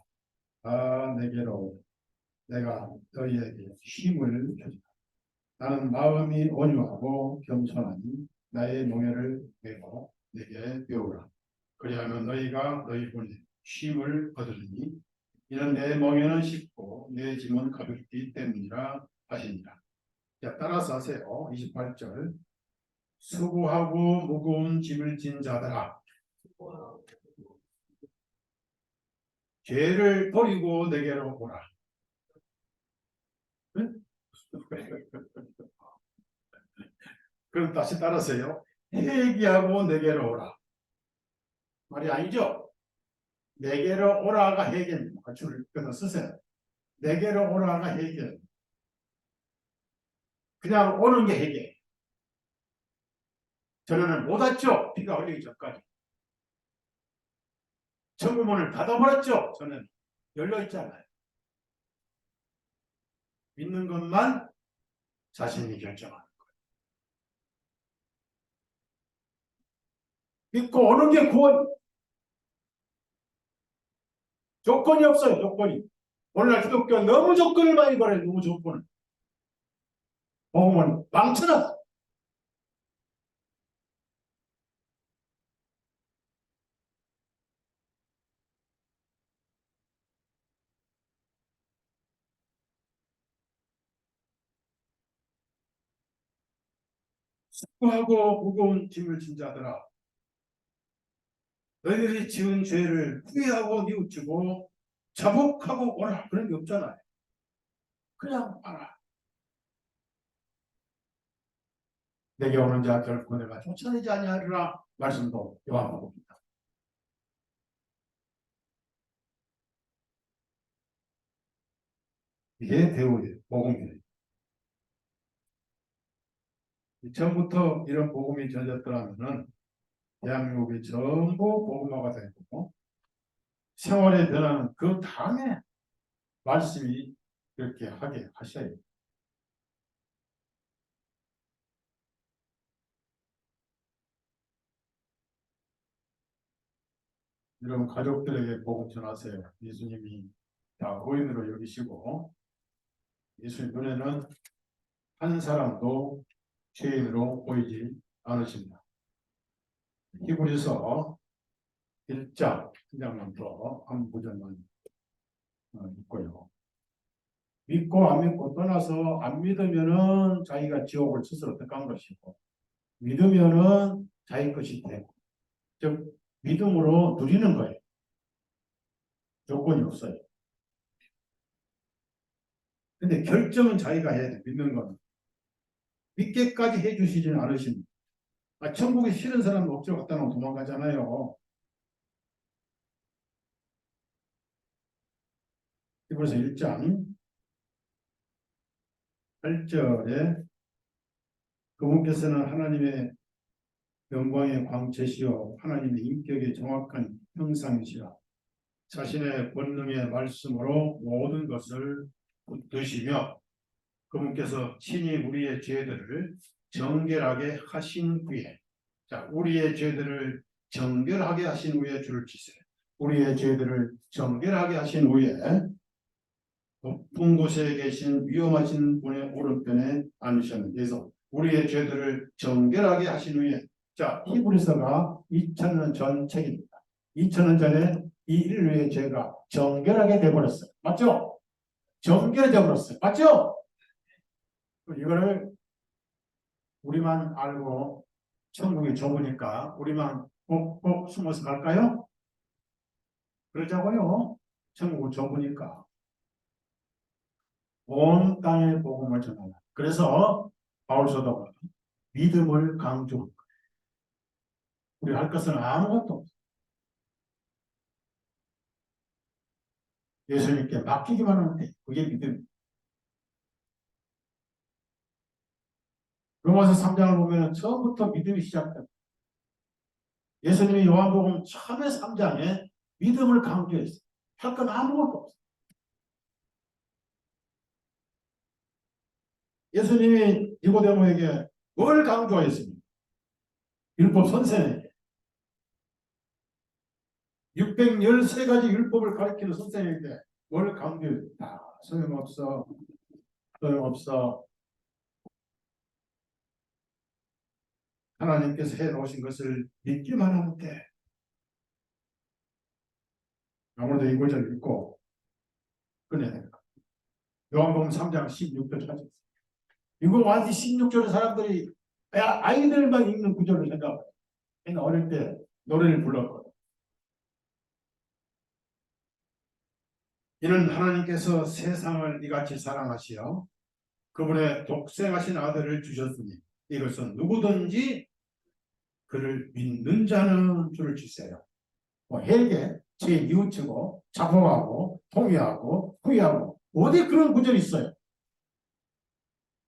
다 내게로 내가 너희에게 힘을 주리라. 나는 마음이 온유하고 겸손하니 나의 멍에를 메고 내게 배우라. 그리하면 너희가 너희 본에 쉼을 얻으리니 이는 내 멍에는 쉽고 내 짐은 가볍기 때문이라 하시니라. 자, 따라서 하세요. 28절 수고하고 무거운 짐을 진 자들아 죄를 버리고 내게로 오라. 응? 그럼 다시 따라서요. 회개하고 내게로 오라. 말이 아니죠? 내게로 오라가 회개입니다. 줄을 끊어 쓰세요. 내게로 오라가 회개. 그냥 오는 게 회개. 저는 못 왔죠. 피가 흘리기 전까지. 천국문을 닫아버렸죠. 저는 열려있잖아요. 믿는 것만 자신이 결정하는 거예요. 믿고 오는 게 구원. 조건이 없어요. 조건이. 오늘날 기독교 너무 조건을 많이 걸어요. 너무 조건을. 복음은 망쳐놨어. 수고하고 무거운 짐을 진 자들아 너희들이 지은 죄를 후회하고 뉘우치고 자복하고 오라. 그런 게 없잖아요. 그냥 와라. 내게 오는 자 결코 내가 쫓아내지 아니하리라. 말씀도 요한복음입니다. 이게 대우예요. 복음이에요. 처음부터 이런 복음이 전해졌더라면 대한민국이 전부 복음화가 되고 생활의 변화는 그 다음에 말씀이 그렇게 하게 하셔야 해요. 여러분 가족들에게 복음 전하세요. 예수님이 다 의인으로 여기시고 예수님 눈에는 한 사람도 죄인으로 보이지 않으십니다. 히브리서 1장 한 장만 더 한 구절만 읽고요. 믿고 안 믿고 떠나서 안 믿으면은 자기가 지옥을 스스로 택한 것이고 믿으면은 자기 것이 되고 즉 믿음으로 누리는 거예요. 조건이 없어요. 근데 결정은 자기가 해야 돼. 믿는 거는. 믿게까지 해주시지는 않으십니다. 천국이 싫은 사람은 억지로 갖다 놓고 도망가잖아요. 히브리서 1장 8절에 그분께서는 하나님의 영광의 광채시요 하나님의 인격의 정확한 형상이시라 자신의 본능의 말씀으로 모든 것을 붙드시며 그분께서 친히 우리의 죄들을 정결하게 하신 후에, 자, 우리의 죄들을 정결하게 하신 후에 줄을 치세요. 우리의 죄들을 정결하게 하신 후에 높은 곳에 계신 위험하신 분의 오른편에 앉으셨는데, 그래서 우리의 죄들을 정결하게 하신 후에, 자, 히브리서가 2000년 전 책입니다. 2000년 전에 이 인류의 죄가 정결하게 되어버렸어요. 맞죠? 정결해져 버렸어요. 맞죠? 이거를 우리만 알고 천국이 좁으니까 우리만 꼭꼭 숨어서 갈까요? 그러자고요. 천국은 좁으니까. 온 땅의 복음을 전하라. 그래서 바울 사도가 믿음을 강조한 거예요. 우리 할 것은 아무것도 없어요. 예수님께 맡기기만 하면 돼. 그게 믿음. 로마서 3장을 보면 처음부터 믿음이 시작됩니다. 예수님이 요한복음 처음에 3장에 믿음을 강조했어요. 할 건 아무것도 없어요. 예수님이 니고데모에게 뭘 강조했습니까? 율법 선생에게. 613가지 율법을 가르치는 선생에게 뭘 강조했다. 소용없어. 소용없어. 하나님께서 해놓으신 것을 믿기만 하면 돼. 아무래도 이 구절을 읽고 끝내야 됩니다. 요한복음 3장 16절 찾았어요. 이거 완전 16절의 사람들이 아이들만 읽는 구절을 생각해요. 내가 어릴 때 노래를 불렀거든. 이는 하나님께서 세상을 이같이 사랑하시어 그분의 독생하신 아들을 주셨으니 이것은 누구든지 그를 믿는 자는 줄을 주세요. 헬게 제 이웃치고 자포하고 통회하고 후회하고 어디 그런 구절이 있어요.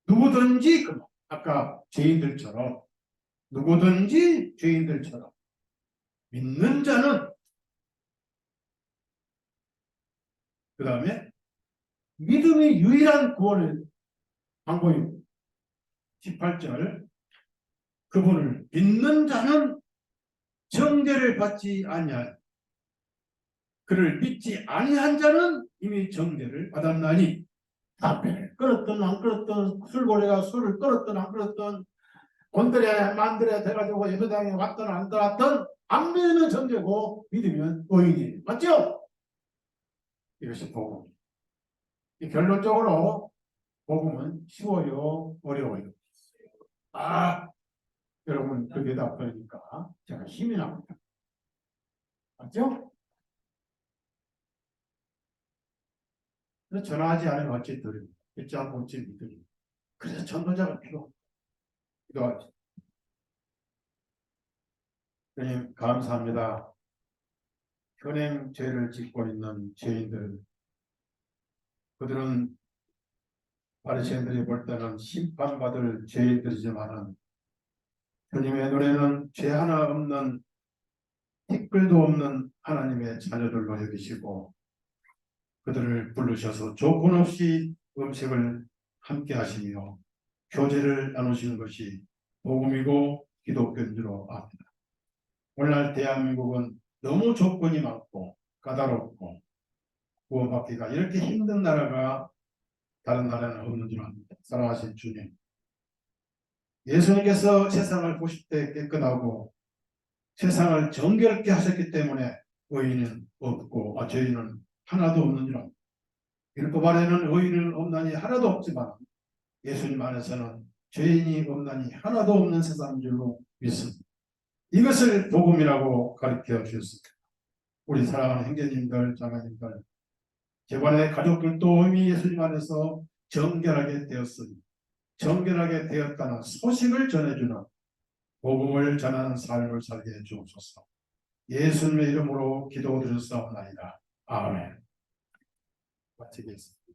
누구든지 아까 죄인들처럼 누구든지 죄인들처럼 믿는 자는 그 다음에 믿음이 유일한 구원의 방법입니다. 18절 그분을 믿는 자는 정죄를 받지 아니하여 그를 믿지 아니한 자는 이미 정죄를 받았나니 담배를 끊었든 안 끊었든 술고래가 술을 끊었든 안 끊었든 곤드레 만드레 돼가지고 예배당에 왔든 안 왔든 안 믿으면 정죄고 믿으면 의인이 맞죠? 이것이 복음. 결론적으로 복음은 쉬워요 어려워요? 여러분 그 대답 들으니까 제가 힘이 납니다. 맞죠? 그래서 전화하지 않으면 어찌 들으니 듣지 않고 어찌 믿으니. 그래서 전도자가 기도하죠. 주님 감사합니다. 현행 죄를 짓고 있는 죄인들, 그들은 바리새인들이 볼 때는 심판받을 죄인들이지만은 주님의 눈에는 죄 하나 없는 티끌도 없는 하나님의 자녀들로 여기시고 그들을 부르셔서 조건 없이 음식을 함께 하시며 교제를 나누시는 것이 복음이고 기독교인 줄 압니다. 오늘날 대한민국은 너무 조건이 많고 까다롭고 구원받기가 이렇게 힘든 나라가 다른 나라는 없는 줄 압니다. 사랑하신 주님, 예수님께서 세상을 보실 때 깨끗하고 세상을 정결케 하셨기 때문에 의인은 없고 죄인은 하나도 없는 줄 압니다. 율법 안에는 의인은 없나니 하나도 없지만 예수님 안에서는 죄인이 없나니 하나도 없는 세상인 줄로 믿습니다. 이것을 복음이라고 가르쳐 주셨습니다. 우리 사랑하는 형제님들, 자매님들, 집안의 가족들도 이미 예수님 안에서 정결하게 되었으니 정결하게 되었다는 소식을 전해주는 복음을 전하는 삶을 살게 해 주옵소서. 예수님의 이름으로 기도드렸사옵나이다. 아멘. 마치겠습니다.